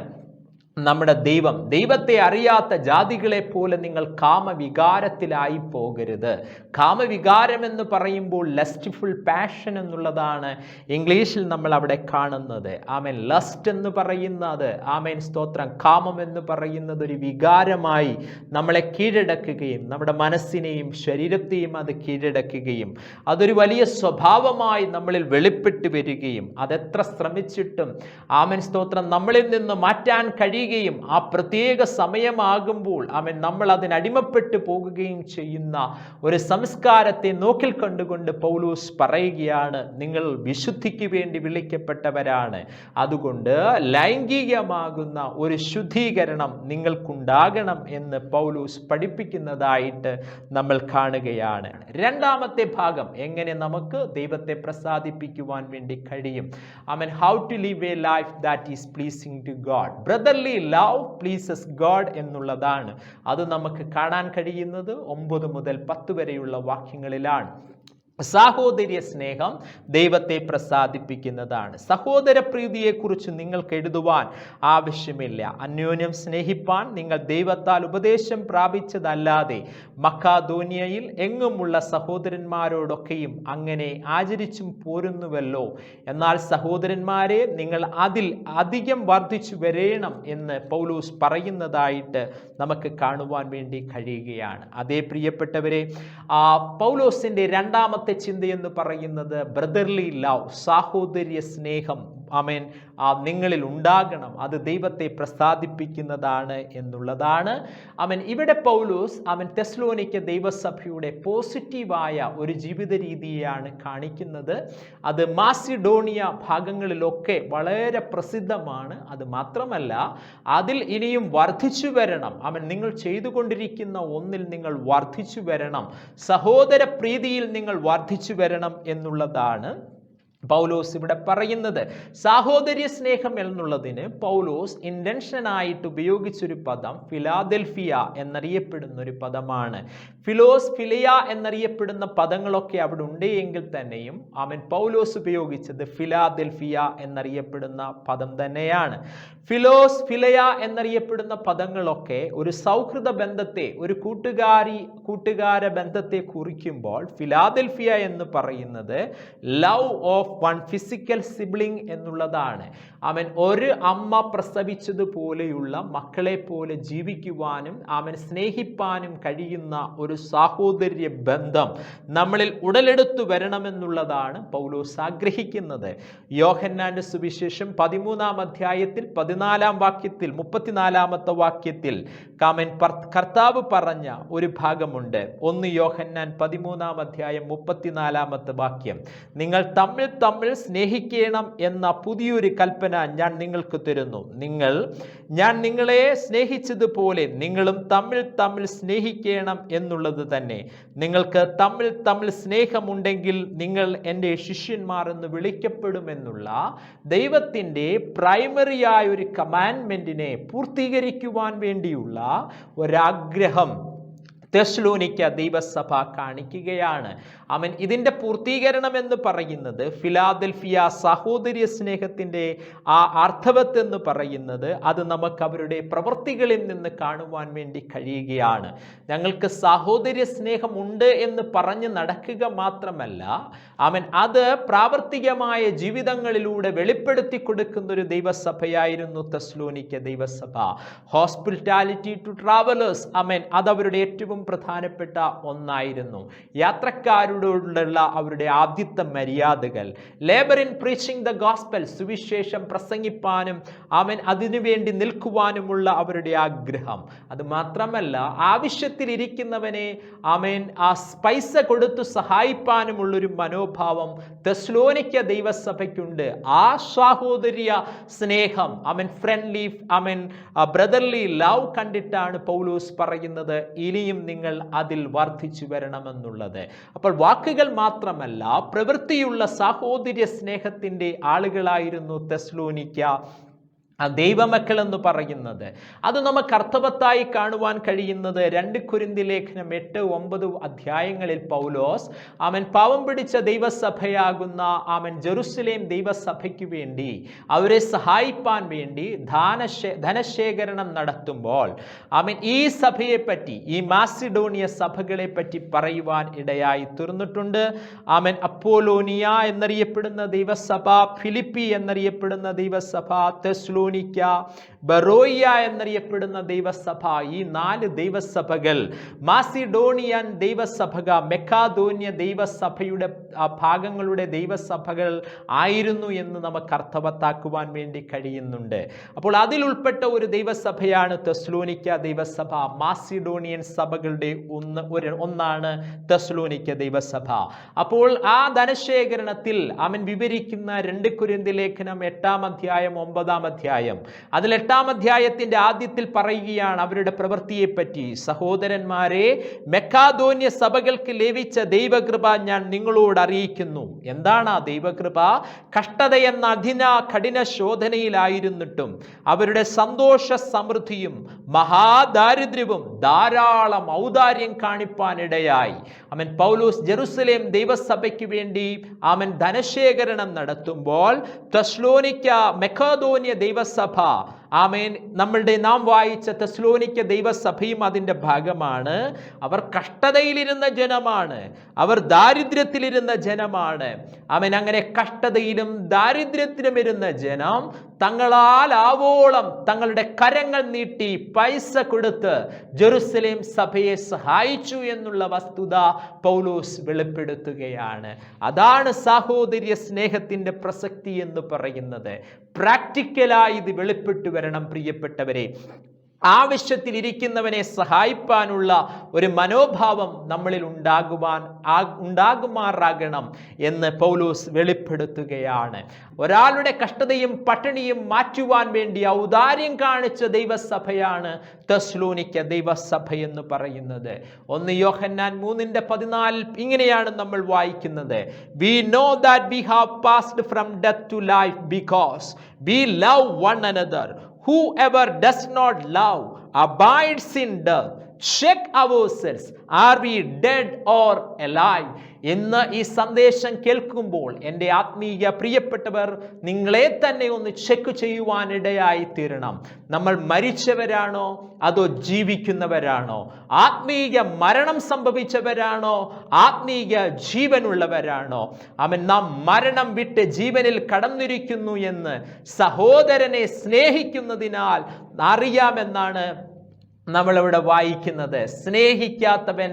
S4: നമ്മുടെ ദൈവം. ദൈവത്തെ അറിയാത്ത ജാതികളെ പോലെ നിങ്ങൾ കാമവികാരത്തിലായി പോകരുത്. കാമവികാരം എന്ന് പറയുമ്പോൾ ലസ്റ്റ്ഫുൾ പാഷൻ എന്നുള്ളതാണ് ഇംഗ്ലീഷിൽ നമ്മൾ അവിടെ കാണുന്നത്. ലസ്റ്റ് എന്ന് പറയുന്നത്, സ്തോത്രം, കാമം എന്ന് പറയുന്നത് ഒരു വികാരമായി നമ്മളെ കീഴടക്കുകയും നമ്മുടെ മനസ്സിനെയും ശരീരത്തെയും അത് കീഴടക്കുകയും അതൊരു വലിയ സ്വഭാവമായി നമ്മളിൽ വെളിപ്പെട്ട് വരികയും അതെത്ര ശ്രമിച്ചിട്ടും സ്തോത്രം നമ്മളിൽ നിന്ന് മാറ്റാൻ കഴിയും. ആ പ്രത്യേക സമയമാകുമ്പോൾ നമ്മൾ അതിനടിമപ്പെട്ടു പോകുകയും ചെയ്യുന്ന ഒരു സംസ്കാരത്തെ നോക്കിൽ കണ്ടുകൊണ്ട് പൗലോസ് പറയുകയാണ്, നിങ്ങൾ വിശുദ്ധിക്ക് വേണ്ടി വിളിക്കപ്പെട്ടവരാണ്. അതുകൊണ്ട് ലൈംഗികമാകുന്ന ഒരു ശുദ്ധീകരണം നിങ്ങൾക്കുണ്ടാകണം എന്ന് പൗലോസ് പഠിപ്പിക്കുന്നതായിട്ട് നമ്മൾ കാണുകയാണ്. രണ്ടാമത്തെ ഭാഗം, എങ്ങനെ നമുക്ക് ദൈവത്തെ പ്രസാദിപ്പിക്കുവാൻ വേണ്ടി കഴിയും. How to live a life that is pleasing to God. Brotherly love pleases God എന്നുള്ളതാണ്. അത് നമുക്ക് കാണാൻ കഴിയുന്നത് 9 മുതൽ 10 വരെയുള്ള വാക്യങ്ങളിലാണ്. സാഹോദര്യ സ്നേഹം ദൈവത്തെ പ്രസാദിപ്പിക്കുന്നതാണ്. സഹോദര പ്രീതിയെക്കുറിച്ച് നിങ്ങൾക്ക് എഴുതുവാൻ ആവശ്യമില്ല. അന്യോന്യം സ്നേഹിപ്പാൻ നിങ്ങൾ ദൈവത്താൽ ഉപദേശം പ്രാപിച്ചതല്ലാതെ മക്കാദോനിയയിൽ എങ്ങുമുള്ള സഹോദരന്മാരോടൊക്കെയും അങ്ങനെ ആചരിച്ചും പോരുന്നുവല്ലോ. എന്നാൽ സഹോദരന്മാരെ, നിങ്ങൾ അതിൽ അധികം വർദ്ധിച്ചു വരേണം എന്ന് പൗലോസ് പറയുന്നതായിട്ട് നമുക്ക് കാണുവാൻ വേണ്ടി കഴിയുകയാണ്. അതേ പ്രിയപ്പെട്ടവരെ, പൗലോസിൻ്റെ രണ്ടാമത്തെ ചിന്തയെന്ന് പറയുന്നത് ബ്രദർലി ലവ്, സാഹോദര്യ സ്നേഹം നിങ്ങളിൽ ഉണ്ടാകണം. അത് ദൈവത്തെ പ്രസാദിപ്പിക്കുന്നതാണ് എന്നുള്ളതാണ്. ഇവിടെ പൗലോസ് തെസ്സലോനിക്ക ദൈവസഭയുടെ പോസിറ്റീവായ ഒരു ജീവിത രീതിയാണ് കാണിക്കുന്നത്. അത് മാസിഡോണിയ ഭാഗങ്ങളിലൊക്കെ വളരെ പ്രസിദ്ധമാണ്. അത് മാത്രമല്ല, അതിൽ ഇനിയും വർദ്ധിച്ചു വരണം. നിങ്ങൾ ചെയ്തുകൊണ്ടിരിക്കുന്ന ഒന്നിൽ നിങ്ങൾ വർദ്ധിച്ചു വരണം. സഹോദര പ്രീതിയിൽ നിങ്ങൾ വർദ്ധിച്ചു വരണം എന്നുള്ളതാണ് പൗലോസ് ഇവിടെ പറയുന്നത്. സാഹോദര്യ സ്നേഹം എന്നുള്ളതിന് പൗലോസ് ഇന്റൻഷനായിട്ട് ഉപയോഗിച്ചൊരു പദം ഫിലാദൽഫിയ എന്നറിയപ്പെടുന്ന ഒരു പദമാണ്. ഫിലോസ്, ഫിലിയ എന്നറിയപ്പെടുന്ന പദങ്ങളൊക്കെ അവിടെ ഉണ്ട് എങ്കിൽ തന്നെയും പൗലോസ് ഉപയോഗിച്ചത് ഫിലാദൽഫിയ എന്നറിയപ്പെടുന്ന പദം തന്നെയാണ്. ഫിലോസ്, ഫിലയ എന്നറിയപ്പെടുന്ന പദങ്ങളൊക്കെ ഒരു സൗഹൃദ ബന്ധത്തെ, ഒരു കൂട്ടുകാര ബന്ധത്തെ കുറിക്കുമ്പോൾ ഫിലാദൽഫിയ എന്ന് പറയുന്നത് love of one physical sibling എന്നുള്ളതാണ്. ഒരു അമ്മ പ്രസവിച്ചതുപോലെയുള്ള മക്കളെ പോലെ ജീവിക്കുവാനും സ്നേഹിപ്പാനും കഴിയുന്ന ഒരു സാഹോദര്യ ബന്ധം നമ്മളിൽ ഉടലെടുത്തു വരണമെന്നുള്ളതാണ് പൗലോസ് ആഗ്രഹിക്കുന്നത്. യോഹന്നാന്റെ സുവിശേഷം 13-ാം അധ്യായത്തിൽ 14-ാം വാക്യത്തിൽ 34-ാമത്തെ വാക്യത്തിൽ കർത്താവ് പറഞ്ഞ ഒരു ഭാഗമുണ്ട്. 1 യോഹന്നാൻ 13-ാം അധ്യായം 34-ാമത്തെ വാക്യം, നിങ്ങൾ തമ്മിൽ തമ്മിൽ സ്നേഹിക്കണം എന്ന പുതിയൊരു കൽപ്പന ഞാൻ നിങ്ങൾക്ക് തരുന്നു. ഞാൻ നിങ്ങളെ സ്നേഹിച്ചതുപോലെ നിങ്ങളും തമ്മിൽ സ്നേഹിക്കണം എന്നുള്ളത് തന്നെ. നിങ്ങൾക്ക് തമ്മിൽ സ്നേഹമുണ്ടെങ്കിൽ നിങ്ങൾ എൻ്റെ ശിഷ്യന്മാർ എന്ന് വിളിക്കപ്പെടുമെന്നുള്ള ദൈവത്തിൻ്റെ പ്രൈമറിയായ ഒരു കമാൻഡ്മെൻറ്റിനെ പൂർത്തീകരിക്കുവാൻ വേണ്ടിയുള്ള ഒരാഗ്രഹം തെസ്സലോനിക്ക ദൈവസഭ കാണിക്കുകയാണ്. അവൻ ഇതിൻ്റെ പൂർത്തീകരണം എന്ന് പറയുന്നത് ഫിലാദൽഫിയ സഹോദര്യ സ്നേഹത്തിൻ്റെ ആ അർത്ഥവത്ത് എന്ന് പറയുന്നത് അത് നമുക്ക് അവരുടെ പ്രവൃത്തികളിൽ നിന്ന് കാണുവാൻ വേണ്ടി കഴിയുകയാണ്. ഞങ്ങൾക്ക് സഹോദര്യ സ്നേഹമുണ്ട് എന്ന് പറഞ്ഞ് നടക്കുക മാത്രമല്ല, അത് പ്രാവർത്തികമായ ജീവിതങ്ങളിലൂടെ വെളിപ്പെടുത്തി കൊടുക്കുന്നൊരു ദൈവസഭയായിരുന്നു തെസ്സലോനിക്ക ദൈവസഭ. ഹോസ്പിറ്റാലിറ്റി ടു ട്രാവലേഴ്സ് അതവരുടെ ഏറ്റവും പ്രധാനപ്പെട്ട ഒന്നായിരുന്നു. യാത്രക്കാരോടുള്ള അവരുടെ ആദ്യത്തെ മര്യാദകൾ. Labour in preaching the gospel, സുവിശേഷം പ്രസംഗിപ്പാനും അതിനുവേണ്ടി നിൽക്കുവാനുമുള്ള അവരുടെ ആഗ്രഹം. അത് മാത്രമല്ല, ആവശ്യത്തിലിരിക്കുന്നവനെ ആ പൈസ കൊടുത്തു സഹായിപ്പാനുമുള്ളൊരു മനോഭാവം തെസ്സലോനിക്ക ദൈവസഭയ്ക്കുണ്ട്. ആ സഹോദര്യ സ്നേഹം ഫ്രണ്ട്ലി ബ്രദർലി ലവ് കണ്ടിട്ടാണ് പൗലോസ് പറയുന്നത് ഇനിയും നിങ്ങൾ അതിൽ വർദ്ധിച്ചു വരണമെന്നുള്ളത്. അപ്പോൾ വാക്കുകൾ മാത്രമല്ല, പ്രവൃത്തിയുള്ള സഹോദര്യ സ്നേഹത്തിൻ്റെ ആളുകളായിരുന്നു തെസ്സലോനിക്ക ദൈവമക്കൾ എന്ന് പറയുന്നത്. അത് നമുക്ക് അർത്ഥവത്തായി കാണുവാൻ കഴിയുന്നത് 2 കൊരിന്ത്യർ ലേഖനം 8-9 അധ്യായങ്ങളിൽ പൗലോസ് പാവം പിടിച്ച ദൈവസഭയാകുന്ന ജെറുസലേം ദൈവസഭയ്ക്ക് വേണ്ടി അവരെ സഹായിപ്പാൻ വേണ്ടി ധനശേഖരണം നടത്തുമ്പോൾ ഈ സഭയെപ്പറ്റി, ഈ മാസിഡോണിയ സഭകളെ പറ്റി പറയുവാൻ ഇടയായി തീർന്നിട്ടുണ്ട്. അപ്പോലോനിയ എന്നറിയപ്പെടുന്ന ദൈവസഭ, ഫിലിപ്പി എന്നറിയപ്പെടുന്ന ദൈവസഭ, തെസ്സലോനിക്ക, ബറോയ എന്നറിയപ്പെടുന്ന ദൈവസഭ, ഈ 4 ദൈവസഭകൾ മാസിഡോണിയൻ ദൈവസഭ, മെക്കാദോന്യ ദൈവസഭയുടെ ഭാഗങ്ങളുടെ ദൈവസഭകൾ ആയിരുന്നു എന്ന് നമുക്ക് അർത്ഥവത്താക്കുവാൻ വേണ്ടി കഴിയുന്നുണ്ട്. അപ്പോൾ അതിൽ ഉൾപ്പെട്ട ഒരു ദൈവസഭയാണ് തെസ്സലോനിക്ക ദൈവസഭ. മാസിഡോണിയൻ സഭകളുടെ ഒന്നാണ് തെസ്സലോനിക്ക ദൈവസഭ. അപ്പോൾ ആ ധനശേഖരണത്തിൽ വിവരിക്കുന്ന 2 കൊരിന്ത്യർ ലേഖനം 8-ാം അധ്യായം 9-ാം അധ്യായം, അതിൽ 8-ാം അധ്യായത്തിന്റെ ആദ്യത്തിൽ പറയുകയാണ് അവരുടെ പ്രവൃത്തിയെപ്പറ്റി. സഹോദരന്മാരെ, മെക്കാദോന്യ സഭകൾക്ക് ലഭിച്ച ദൈവകൃപ ഞാൻ നിങ്ങളോട് അറിയിക്കുന്നു. എന്താണ് ആ ദൈവകൃപ? കഷ്ടത എന്ന കഠിന ശോധനയിലായിരുന്നിട്ടും അവരുടെ സന്തോഷ സമൃദ്ധിയും മഹാദാരിദ്ര്യവും ധാരാളം ഔദാര്യം കാണിപ്പാനിടയായി പൗലോസ് ജെറുസലേം ദൈവസഭയ്ക്ക് വേണ്ടി ധനശേഖരണം നടത്തുമ്പോൾ തെസ്സലോനിക്ക മെക്കാദോന്യ ദൈവസഭ നാം വായിച്ച തെസ്സലോനിക്ക ദൈവസഭയും അതിൻ്റെ ഭാഗമാണ്. അവർ കഷ്ടതയിലിരുന്ന ജനമാണ്, അവർ ദാരിദ്ര്യത്തിലിരുന്ന ജനമാണ്. അങ്ങനെ കഷ്ടതയിലും ദാരിദ്ര്യത്തിലും ഇരുന്ന ജനം തങ്ങളാൽ ആവോളം തങ്ങളുടെ കരങ്ങൾ നീട്ടി പൈസ കൊടുത്ത് ജെറുസലേം സഭയെ സഹായിച്ചു എന്നുള്ള വസ്തുത പൗലോസ് വെളിപ്പെടുത്തുകയാണ്. അതാണ് സഹോദര്യ സ്നേഹത്തിൻ്റെ പ്രസക്തി എന്ന് പറയുന്നത്. പ്രാക്ടിക്കലായി ഇത് വെളിപ്പെട്ടു വരണം പ്രിയപ്പെട്ടവരെ. ആവശ്യത്തിലിരിക്കുന്നവനെ സഹായിപ്പാനുള്ള ഒരു മനോഭാവം നമ്മളിൽ ഉണ്ടാകുമാറാകണം എന്ന് പൗലോസ് വെളിപ്പെടുത്തുകയാണ്. ഒരാളുടെ കഷ്ടതയും പട്ടിണിയും മാറ്റുവാൻ വേണ്ടി ഔദാര്യം കാണിച്ച ദൈവസഭയാണ് തെസ്സലോനിക്ക ദൈവസഭ എന്ന് പറയുന്നത്. 1 യോഹന്നാൻ 3:14 ഇങ്ങനെയാണ് നമ്മൾ വായിക്കുന്നത്: We know that we have passed from death to life because we love one another. Whoever does not love abides in death. Check ourselves. Are we dead or alive? ഇന്ന് ഈ സന്ദേശം കേൾക്കുമ്പോൾ എൻ്റെ ആത്മീയ പ്രിയപ്പെട്ടവർ, നിങ്ങളെ തന്നെ ഒന്ന് ചെക്ക് ചെയ്യുവാനിടയായി തീരണം. നമ്മൾ മരിച്ചവരാണോ അതോ ജീവിക്കുന്നവരാണോ? ആത്മീയ മരണം സംഭവിച്ചവരാണോ ആത്മീയ ജീവനുള്ളവരാണോ? നാം മരണം വിട്ട് ജീവനിൽ കടന്നിരിക്കുന്നു എന്ന് സഹോദരനെ സ്നേഹിക്കുന്നതിനാൽ അറിയാമെന്നാണ് നമ്മളിവിടെ വായിക്കുന്നത് സ്നേഹിക്കാത്തവൻ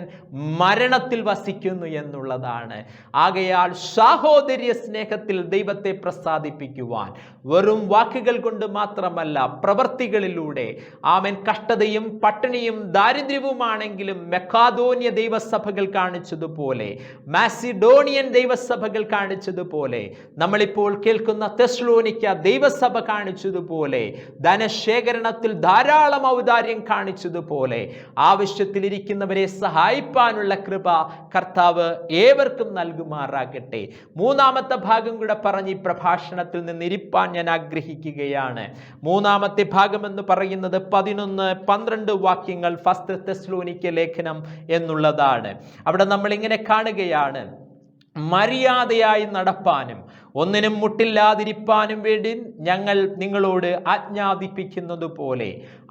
S4: മരണത്തിൽ വസിക്കുന്നു എന്നുള്ളതാണ്. ആകയാൽ സാഹോദര്യ സ്നേഹത്തിൽ ദൈവത്തെ പ്രസാദിപ്പിക്കുവാൻ വെറും വാക്കുകൾ കൊണ്ട് മാത്രമല്ല, പ്രവൃത്തികളിലൂടെ ആമേൻ, കഷ്ടതയും പട്ടിണിയും ദാരിദ്ര്യവുമാണെങ്കിലും മെക്കാദോന്യ ദൈവസഭകൾ കാണിച്ചതുപോലെ, മാസിഡോണിയൻ ദൈവസഭകൾ കാണിച്ചതുപോലെ, നമ്മളിപ്പോൾ കേൾക്കുന്ന തെസ്സലോനിക്ക ദൈവസഭ കാണിച്ചതുപോലെ, ധനശേഖരണത്തിൽ ധാരാളം ഔദാര്യം കാണിച്ചതുപോലെ, ആവശ്യത്തിലിരിക്കുന്നവരെ സഹായിപ്പാനുള്ള കൃപ കർത്താവ് ഏവർക്കും നൽകുമാറാകട്ടെ. മൂന്നാമത്തെ ഭാഗം കൂടെ പറഞ്ഞ് ഈ പ്രഭാഷണത്തിൽ നിന്നിരിപ്പാൻ ഞാൻ ആഗ്രഹിക്കുകയാണ്. മൂന്നാമത്തെ ഭാഗം എന്ന് പറയുന്നത് 11-12 വാക്യങ്ങൾ ഫസ്റ്റ് തെസ്സലോനിക്ക ലേഖനം എന്നുള്ളതാണ്. അവിടെ നമ്മൾ ഇങ്ങനെ കാണുകയാണ്: മര്യാദയായി നടപ്പാനും ഒന്നിനും മുട്ടില്ലാതിരിപ്പാനും വേണ്ടി ഞങ്ങൾ നിങ്ങളോട് ആജ്ഞാപിക്കുന്നത് പോലെ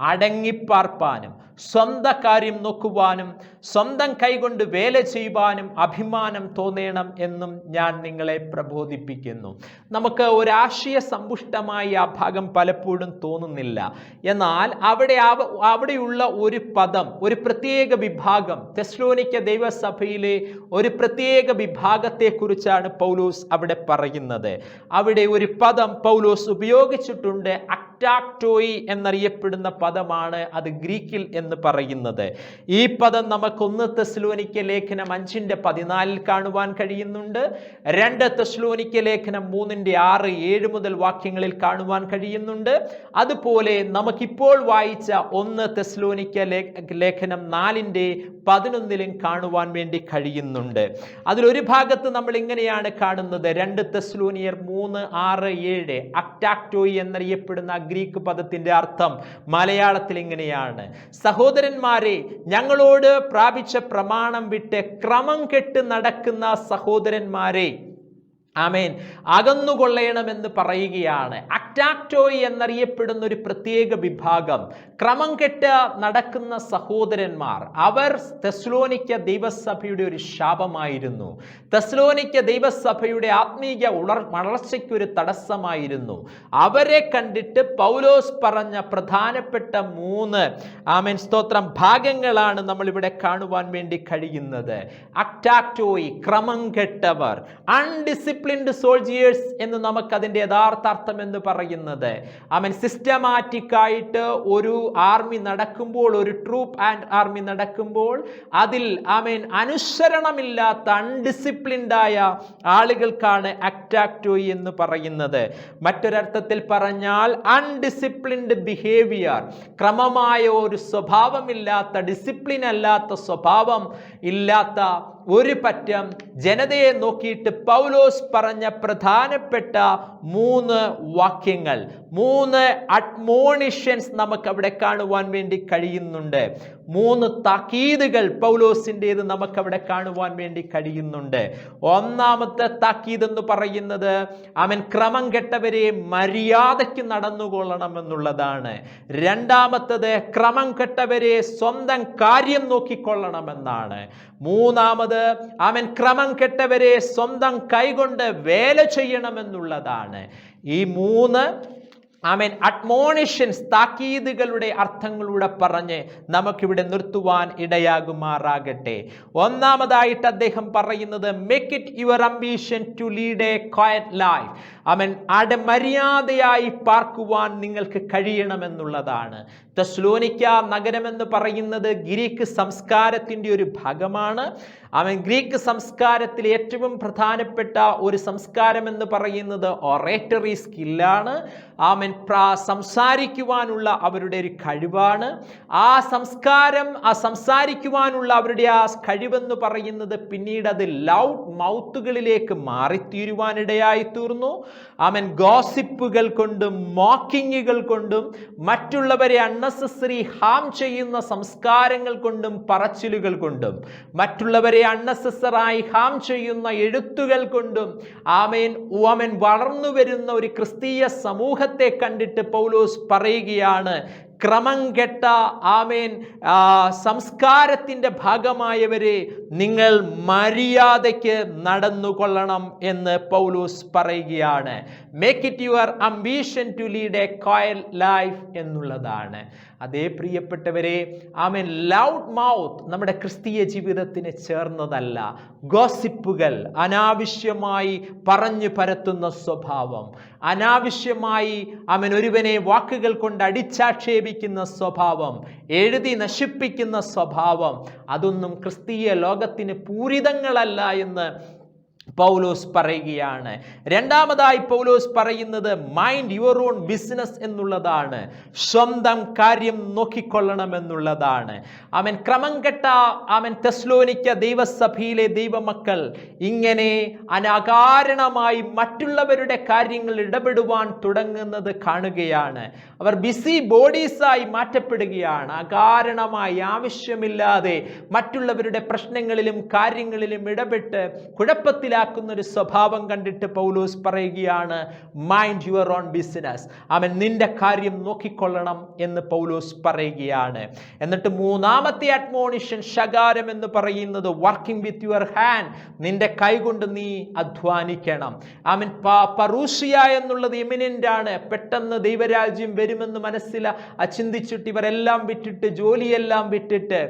S4: അടങ്ങിപ്പാർപ്പാനും സ്വന്തം കാര്യം നോക്കുവാനും സ്വന്തം കൈകൊണ്ട് വേല ചെയ്യുവാനും അഭിമാനം തോന്നണം എന്നും ഞാൻ നിങ്ങളെ പ്രബോധിപ്പിക്കുന്നു. നമുക്ക് ഒരാശയ സമ്പുഷ്ടമായി ആ ഭാഗം പലപ്പോഴും തോന്നുന്നില്ല. എന്നാൽ അവിടെയുള്ള ഒരു പദം, ഒരു പ്രത്യേക വിഭാഗം, തെസ്സലോനിക്ക ദൈവസഭയിലെ ഒരു പ്രത്യേക വിഭാഗത്തെക്കുറിച്ചാണ് പൗലോസ് അവിടെ പറയുന്നത്. അവിടെ ഒരു പദം പൗലോസ് ഉപയോഗിച്ചിട്ടുണ്ട്. അക്ടാക്ടോയി എന്നറിയപ്പെടുന്ന പദമാണ് അത് ഗ്രീക്കിൽ എന്ന് പറയുന്നത്. ഈ പദം നമുക്ക് 1 തെസ്സലോനിക്ക ലേഖനം 5:14 കാണുവാൻ കഴിയുന്നുണ്ട്. 2 തെസ്സലോനിക്ക ലേഖനം 3:6-7 മുതൽ വാക്യങ്ങളിൽ കാണുവാൻ കഴിയുന്നുണ്ട്. അതുപോലെ നമുക്കിപ്പോൾ വായിച്ച 1 തെസ്സലോനിക്ക ലേഖനം 4:11 കാണുവാൻ വേണ്ടി കഴിയുന്നുണ്ട്. അതിലൊരു ഭാഗത്ത് നമ്മൾ ഇങ്ങനെയാണ് കാണുന്നത്: 2 തെസ്സലോനിയർ 3:6-7 അക്ടാക്ടോയി എന്നറിയപ്പെടുന്ന ഗ്രീക്ക് പദത്തിന്റെ അർത്ഥം മലയാളത്തിൽ ഇങ്ങനെയാണ്: സഹോദരന്മാരെ, ഞങ്ങളോട് പ്രാപിച്ച പ്രമാണം വിട്ട് ക്രമം കെട്ട് നടക്കുന്ന സഹോദരന്മാരെ, ആമേൻ, അകന്നുകൊള്ളണമെന്ന് പറയുകയാണ്. അക്ടാക്ടോയി എന്നറിയപ്പെടുന്ന ഒരു പ്രത്യേക വിഭാഗം, ക്രമം കെട്ട് നടക്കുന്ന സഹോദരന്മാർ, അവർ തെസ്സലോനിക്ക ദൈവസഭയുടെ ഒരു ശാപമായിരുന്നു. തെസ്സലോനിക്ക ദൈവസഭയുടെ ആത്മീയ വളർച്ചയ്ക്കൊരു തടസ്സമായിരുന്നു. അവരെ കണ്ടിട്ട് പൗലോസ് പറഞ്ഞ പ്രധാനപ്പെട്ട 3 ആമേൻ സ്തോത്രം ഭാഗങ്ങളാണ് നമ്മളിവിടെ കാണുവാൻ വേണ്ടി കഴിയുന്നത്. അക്ടാക്ടോയി, ക്രമം കെട്ടവർ, അൺഡിസിപ്ലിൻഡ് സോൾജിയേഴ്സ് എന്ന് നമുക്കതിൻ്റെ യഥാർത്ഥ അർത്ഥം എന്ന് പറയുന്നത്. ആമേൻ, സിസ്റ്റമാറ്റിക് ആയിട്ട് ഒരു ആർമി നടക്കുമ്പോൾ, ഒരു ട്രൂപ്പ് ആൻഡ് ആർമി നടക്കുമ്പോൾ അതിൽ ആമേൻ അനുസരണമില്ലാത്ത അൺഡിസിപ്ലിൻഡ് ആയ ആളുകൾക്കാണ് അക്ടാക്ടോയി എന്ന് പറയുന്നത്. മറ്റൊരർത്ഥത്തിൽ പറഞ്ഞാൽ അൺഡിസിപ്ലിൻഡ് ബിഹേവിയർ, ക്രമമായ ഒരു സ്വഭാവമില്ലാത്ത, ഡിസിപ്ലിൻ അല്ലാത്ത സ്വഭാവം ഇല്ലാത്ത ഒരു പറ്റം ജനതയെ നോക്കിയിട്ട് പൗലോസ് പറഞ്ഞ പ്രധാനപ്പെട്ട 3 വാക്യങ്ങൾ, 3 അഡ്മോണിഷൻസ് നമുക്ക് അവിടെ കാണുവാൻ വേണ്ടി കഴിയുന്നുണ്ട്. 3 താക്കീതുകൾ പൗലോസിൻ്റെത് നമുക്കവിടെ കാണുവാൻ വേണ്ടി കഴിയുന്നുണ്ട്. ഒന്നാമത്തെ താക്കീത് എന്ന് പറയുന്നത് അവൻ ക്രമം കെട്ടവരെ മര്യാദയ്ക്ക് നടന്നുകൊള്ളണം എന്നുള്ളതാണ്. രണ്ടാമത്തത് ക്രമം കെട്ടവരെ സ്വന്തം കാര്യം നോക്കിക്കൊള്ളണമെന്നാണ്. മൂന്നാമത് അവൻ ക്രമം കെട്ടവരെ സ്വന്തം കൈകൊണ്ട് വേല ചെയ്യണമെന്നുള്ളതാണ്. ഈ 3 ആമേൻ അഡ്മോണിഷൻസ്, താക്കീതുകളുടെ അർത്ഥങ്ങളൂടെ പറഞ്ഞ് നമുക്കിവിടെ നിർത്തുവാൻ ഇടയാകുമാറാകട്ടെ. ഒന്നാമതായിട്ട് അദ്ദേഹം പറയുന്നത് make it your ambition to lead a quiet life. ആമേൻ, മര്യാദയായി പാർക്കുവാൻ നിങ്ങൾക്ക് കഴിയണമെന്നുള്ളതാണ്. തെസ്സലോനിക്ക നഗരമെന്ന് പറയുന്നത് ഗ്രീക്ക് സംസ്കാരത്തിൻ്റെ ഒരു ഭാഗമാണ്. ആമേൻ, ഗ്രീക്ക് സംസ്കാരത്തിൽ ഏറ്റവും പ്രധാനപ്പെട്ട ഒരു സംസ്കാരം എന്ന് പറയുന്നത് ഒറേറ്ററി സ്കില്ലാണ്. ആമേൻ, സംസാരിക്കുവാനുള്ള അവരുടെ ഒരു കഴിവാണ്. ആ സംസാരിക്കുവാനുള്ള അവരുടെ ആ കഴിവെന്ന് പറയുന്നത് പിന്നീട് അത് ലൗഡ് മൗത്തുകളിലേക്ക് മാറിത്തീരുവാനിടയായി തീർന്നു. ആമേൻ, ഗോസിപ്പുകൾ കൊണ്ടും മോക്കിങ്ങുകൾ കൊണ്ടും മറ്റുള്ളവരെ അൺനെസസറി ഹാം ചെയ്യുന്ന സംസ്കാരങ്ങൾ കൊണ്ടും പറച്ചിലുകൾ കൊണ്ടും മറ്റുള്ളവരെ അൺനെസസറായി ഹാം ചെയ്യുന്ന എഴുത്തുകൾ കൊണ്ടും ആമേൻ വളർന്നു വരുന്ന ഒരു ക്രിസ്തീയ സമൂഹത്തെ കണ്ടിട്ട് പൗലോസ് പറയുകയാണ്, ക്രമം കെട്ട ആമേൻ സംസ്കാരത്തിൻ്റെ ഭാഗമായവരെ നിങ്ങൾ മര്യാദയ്ക്ക് നടന്നുകൊള്ളണം എന്ന് പൗലോസ് പറയുകയാണ്. Make it your ambition to lead a quiet life എന്നുള്ളതാണ്. അതേ പ്രിയപ്പെട്ടവരെ, ആമേൻ, ലൗഡ് മൗത്ത് നമ്മുടെ ക്രിസ്തീയ ജീവിതത്തിന് ചേർന്നതല്ല. ഗോസിപ്പുകൾ, അനാവശ്യമായി പറഞ്ഞു പരത്തുന്ന സ്വഭാവം, അനാവശ്യമായി ആമേൻ ഒരുവനെ വാക്കുകൾ കൊണ്ട് അടിച്ചാക്ഷേപിക്കുന്ന സ്വഭാവം, എഴുതി നശിപ്പിക്കുന്ന സ്വഭാവം, അതൊന്നും ക്രിസ്തീയ ലോകത്തിന് പൂരിതങ്ങളല്ല എന്ന് പൗലോസ് പറയുകയാണ്. രണ്ടാമതായി പൗലോസ് പറയുന്നത് മൈൻഡ് യുവർ ഓൺ ബിസിനസ് എന്നുള്ളതാണ്. സ്വന്തം കാര്യം നോക്കിക്കൊള്ളണം എന്നുള്ളതാണ്. ആമേൻ, ക്രമം കെട്ട ആമേൻ തെസ്സലോനിക്ക ദൈവസഭയിലെ ദൈവമക്കൾ ഇങ്ങനെ അകാരണമായി മറ്റുള്ളവരുടെ കാര്യങ്ങൾ ഇടപെടുവാൻ തുടങ്ങുന്നത് കാണുകയാണ്. അവർ ബിസി ബോഡീസായി മാറ്റപ്പെടുകയാണ്. അകാരണമായി ആവശ്യമില്ലാതെ മറ്റുള്ളവരുടെ പ്രശ്നങ്ങളിലും കാര്യങ്ങളിലും ഇടപെട്ട് കുഴപ്പത്തിലാക്കുന്ന ഒരു സ്വഭാവം കണ്ടിട്ട് പൗലോസ് പറയുകയാണ് മൈൻഡ് യുവർ ഓൺ ബിസിനസ്. അവൻ നിന്റെ കാര്യം നോക്കിക്കൊള്ളണം എന്ന് പൗലോസ് പറയുകയാണ്. എന്നിട്ട് മൂന്നാമത്തെ അഡ്മോണിഷൻ, ശകാരം എന്ന് പറയുന്നത് വർക്കിംഗ് വിത്ത് യുവർ ഹാൻഡ്, നിന്റെ കൈകൊണ്ട് നീ അധ്വാനിക്കണം. അവൻ പറൂഷിയ എന്നുള്ളത് എമിനന്റ് ആണ്. പെട്ടെന്ന് ദൈവരാജ്യം വരുമെന്ന് ചിന്തിച്ചിട്ട് ഇവരെല്ലാം വിട്ടിട്ട്, ജോലിയെല്ലാം വിട്ടിട്ട്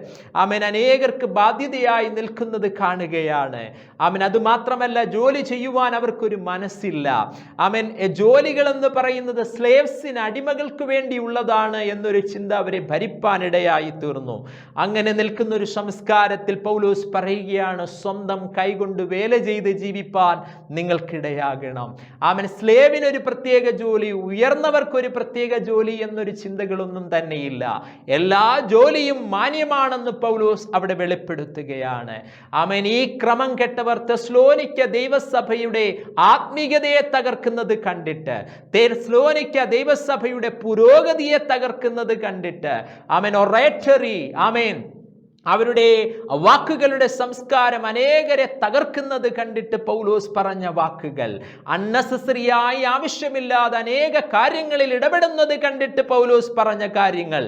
S4: അവൻ അനേകർക്ക് ബാധ്യതയായി നിൽക്കുന്നത് കാണുകയാണ്. അവൻ അത് മാത്രമല്ല, ജോലി ചെയ്യുവാൻ അവർക്കൊരു മനസ്സില്ല. അവൻ ജോലികൾ എന്ന് പറയുന്നത് സ്ലേവ്സിന്, അടിമകൾക്ക് വേണ്ടിയുള്ളതാണ് എന്നൊരു ചിന്ത അവരെ ഭരിപ്പാനിടയായി തീർന്നു. അങ്ങനെ നിൽക്കുന്ന ഒരു സംസ്കാരത്തിൽ പൗലോസ് പറയുകയാണ്, സ്വന്തം കൈകൊണ്ട് വേല ചെയ്ത് ജീവിപ്പാൻ നിങ്ങൾക്കിടയാകണം. അവൻ സ്ലേവിനൊരു പ്രത്യേക ജോലി, ഉയർന്നവർക്കൊരു പ്രത്യേക ജോലി എന്നൊരു ചിന്തകളൊന്നും തന്നെയില്ല. എല്ലാ ജോലിയും മാന്യമാണെന്ന് പൗലോസ് അവിടെ വെളിപ്പെടുത്തുകയാണ്. അവൻ ഈ ക്രമം കെട്ടവർ തെസ്സലോനിക്ക ദൈവസഭയുടെ ആത്മീയതയെ തകർക്കുന്നത് കണ്ടിട്ട്, തെസ്സലോനിക്ക ദൈവസഭയുടെ പുരോഗതിയെ തകർക്കുന്നത് കണ്ടിട്ട്, ആമേൻ, ഒറേറ്ററി, ആമേൻ, അവരുടെ വാക്കുകളുടെ സംസ്കാരം അനേകരെ തകർക്കുന്നത് കണ്ടിട്ട് പൗലോസ് പറഞ്ഞ വാക്കുകൾ, അൺനെസസറിയായി ആവശ്യമില്ലാതെ അനേക കാര്യങ്ങളിൽ ഇടപെടുന്നത് കണ്ടിട്ട് പൗലോസ് പറഞ്ഞ കാര്യങ്ങൾ,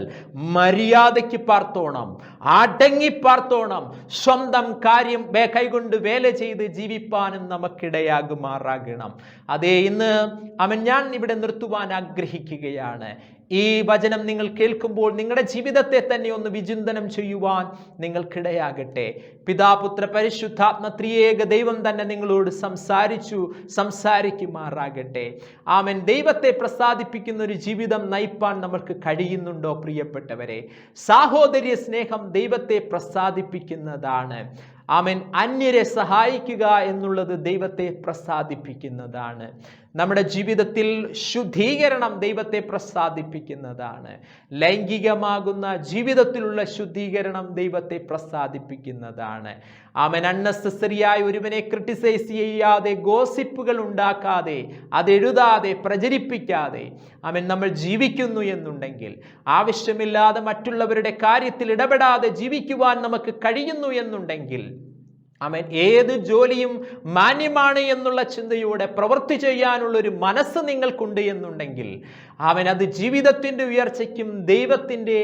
S4: മര്യാദയ്ക്ക് പാർത്തോണം, അടങ്ങി പാർത്തോണം, സ്വന്തം കാര്യം കൈകൊണ്ട് വേല ചെയ്ത് ജീവിപ്പാനും നമുക്കിടയാകുമാറാകണം. അതേ, ഇന്ന് ഞാൻ ഇവിടെ നിർത്തുവാൻ ആഗ്രഹിക്കുകയാണ്. ഈ വചനം നിങ്ങൾ കേൾക്കുമ്പോൾ നിങ്ങളുടെ ജീവിതത്തെ തന്നെ ഒന്ന് വിചിന്തനം ചെയ്യുവാൻ നിങ്ങൾക്കിടയാകട്ടെ. പിതാപുത്ര പരിശുദ്ധാത്മ ത്രിയേക ദൈവം തന്നെ നിങ്ങളോട് സംസാരിക്കുമാറാകട്ടെ. ആമേൻ. ദൈവത്തെ പ്രസാദിപ്പിക്കുന്ന ഒരു ജീവിതം നയിപ്പാൻ നമുക്ക് കഴിയുന്നുണ്ടോ പ്രിയപ്പെട്ടവരെ? സാഹോദര്യ സ്നേഹം ദൈവത്തെ പ്രസാദിപ്പിക്കുന്നതാണ്. ആമേൻ. അന്യരെ സഹായിക്കുക എന്നുള്ളത് ദൈവത്തെ പ്രസാദിപ്പിക്കുന്നതാണ്. നമ്മുടെ ജീവിതത്തിൽ ശുദ്ധീകരണം ദൈവത്തെ പ്രസാദിപ്പിക്കുന്നതാണ്. ലൈംഗികമാകുന്ന ജീവിതത്തിലുള്ള ശുദ്ധീകരണം ദൈവത്തെ പ്രസാദിപ്പിക്കുന്നതാണ്. ആമേൻ. അൺനെസസറിയായി ഒരുവനെ ക്രിട്ടിസൈസ് ചെയ്യാതെ, ഗോസിപ്പുകൾ ഉണ്ടാക്കാതെ, അതെഴുതാതെ, പ്രചരിപ്പിക്കാതെ ആമേൻ നമ്മൾ ജീവിക്കുന്നു എന്നുണ്ടെങ്കിൽ, ആവശ്യമില്ലാതെ മറ്റുള്ളവരുടെ കാര്യത്തിൽ ഇടപെടാതെ ജീവിക്കുവാൻ നമുക്ക് കഴിയുന്നു എന്നുണ്ടെങ്കിൽ, ആമേൻ, ഏത് ജോലിയും മാന്യമാണ് എന്നുള്ള ചിന്തയോടെ പ്രവൃത്തി ചെയ്യാനുള്ളൊരു മനസ്സ് നിങ്ങൾക്കുണ്ട് എന്നുണ്ടെങ്കിൽ, ആമേൻ, അത് ജീവിതത്തിൻ്റെ ഉയർച്ചയ്ക്കും ദൈവത്തിൻ്റെ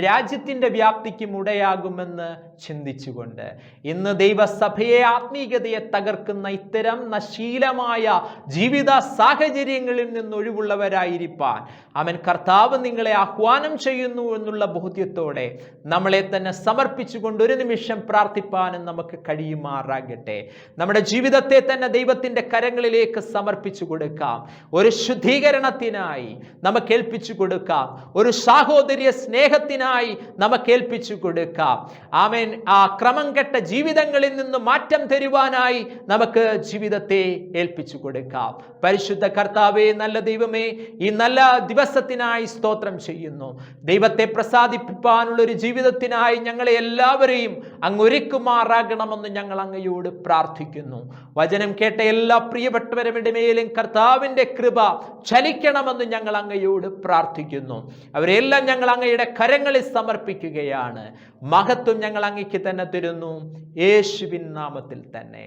S4: രാജ്യത്തിൻ്റെ വ്യാപ്തിക്കും ഇടയാകുമെന്ന് ചിന്തിച്ചുകൊണ്ട് ഇന്ന് ദൈവസഭയെ, ആത്മീയതയെ തകർക്കുന്ന ഇത്തരം നശീലമായ ജീവിത സാഹചര്യങ്ങളിൽ നിന്ന് ഒഴിവുള്ളവരായിരിക്കാൻ ആമേൻ കർത്താവ് നിങ്ങളെ ആഹ്വാനം ചെയ്യുന്നു എന്നുള്ള ബോധ്യത്തോടെ നമ്മളെ തന്നെ സമർപ്പിച്ചുകൊണ്ട് ഒരു നിമിഷം പ്രാർത്ഥിപ്പാനും നമുക്ക് കഴിയുമാറാകട്ടെ. നമ്മുടെ ജീവിതത്തെ തന്നെ ദൈവത്തിൻ്റെ കരങ്ങളിലേക്ക് സമർപ്പിച്ചു കൊടുക്കാം. ഒരു ശുദ്ധീകരണത്തിനായി നമുക്ക് ഏൽപ്പിച്ചു കൊടുക്കാം. ഒരു സാഹോദര്യ സ്നേഹത്തിനായി നമുക്ക് ഏൽപ്പിച്ചു കൊടുക്കാം. ആമേൻ. ആ ക്രമം കെട്ട ജീവിതങ്ങളിൽ നിന്ന് മാറ്റം തരുവാനായി നമുക്ക് ജീവിതത്തെ ഏൽപ്പിച്ചു കൊടുക്കാം. പരിശുദ്ധ കർത്താവേ, നല്ല ദൈവമേ, ഈ നല്ല ദിവസത്തിനായി സ്തോത്രം ചെയ്യുന്നു. ദൈവത്തെ പ്രസാദിപ്പിക്കാനുള്ള ഒരു ജീവിതത്തിനായി ഞങ്ങളെ എല്ലാവരെയും അങ്ങ് ഒരുക്കുമാറാകണമെന്ന് ഞങ്ങൾ അങ്ങയോട് പ്രാർത്ഥിക്കുന്നു. വചനം കേട്ട എല്ലാ പ്രിയപ്പെട്ടവരുടെ മേലും കർത്താവിൻ്റെ കൃപ ചലിക്കണമെന്ന് ഞങ്ങൾ അങ്ങയോട് പ്രാർത്ഥിക്കുന്നു. അവരെല്ലാം ഞങ്ങൾ അങ്ങയുടെ കരങ്ങളിൽ സമർപ്പിക്കുകയാണ്. മഹത്വം ഞങ്ങൾ അങ്ങയ്ക്ക് തന്നെ തരുന്നു, യേശുവിൻ നാമത്തിൽ തന്നെ.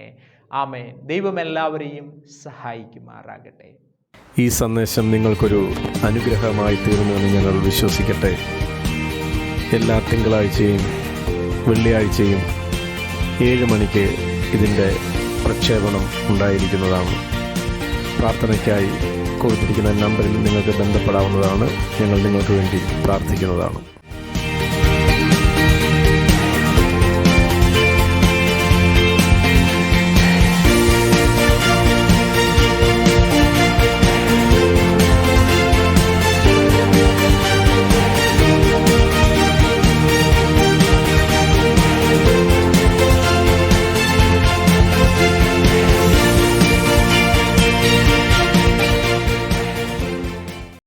S4: ആമേൻ. ദൈവം എല്ലാവരെയും സഹായിക്കുമാറാകട്ടെ.
S1: ഈ സന്ദേശം നിങ്ങൾക്കൊരു അനുഗ്രഹമായി തീർന്നുവെന്ന് ഞങ്ങൾ വിശ്വസിക്കട്ടെ. എല്ലാ തിങ്കളാഴ്ചയും വെള്ളിയാഴ്ചയും 7 മണിക്ക് ഇതിൻ്റെ പ്രക്ഷേപണം ഉണ്ടായിരിക്കുന്നതാണ്. പ്രാർത്ഥനയ്ക്കായി കൊടുത്തിരിക്കുന്ന നമ്പറിൽ നിങ്ങൾക്ക് ബന്ധപ്പെടാവുന്നതാണ്. ഞങ്ങൾ നിങ്ങൾക്ക് വേണ്ടി പ്രാർത്ഥിക്കുന്നതാണ്.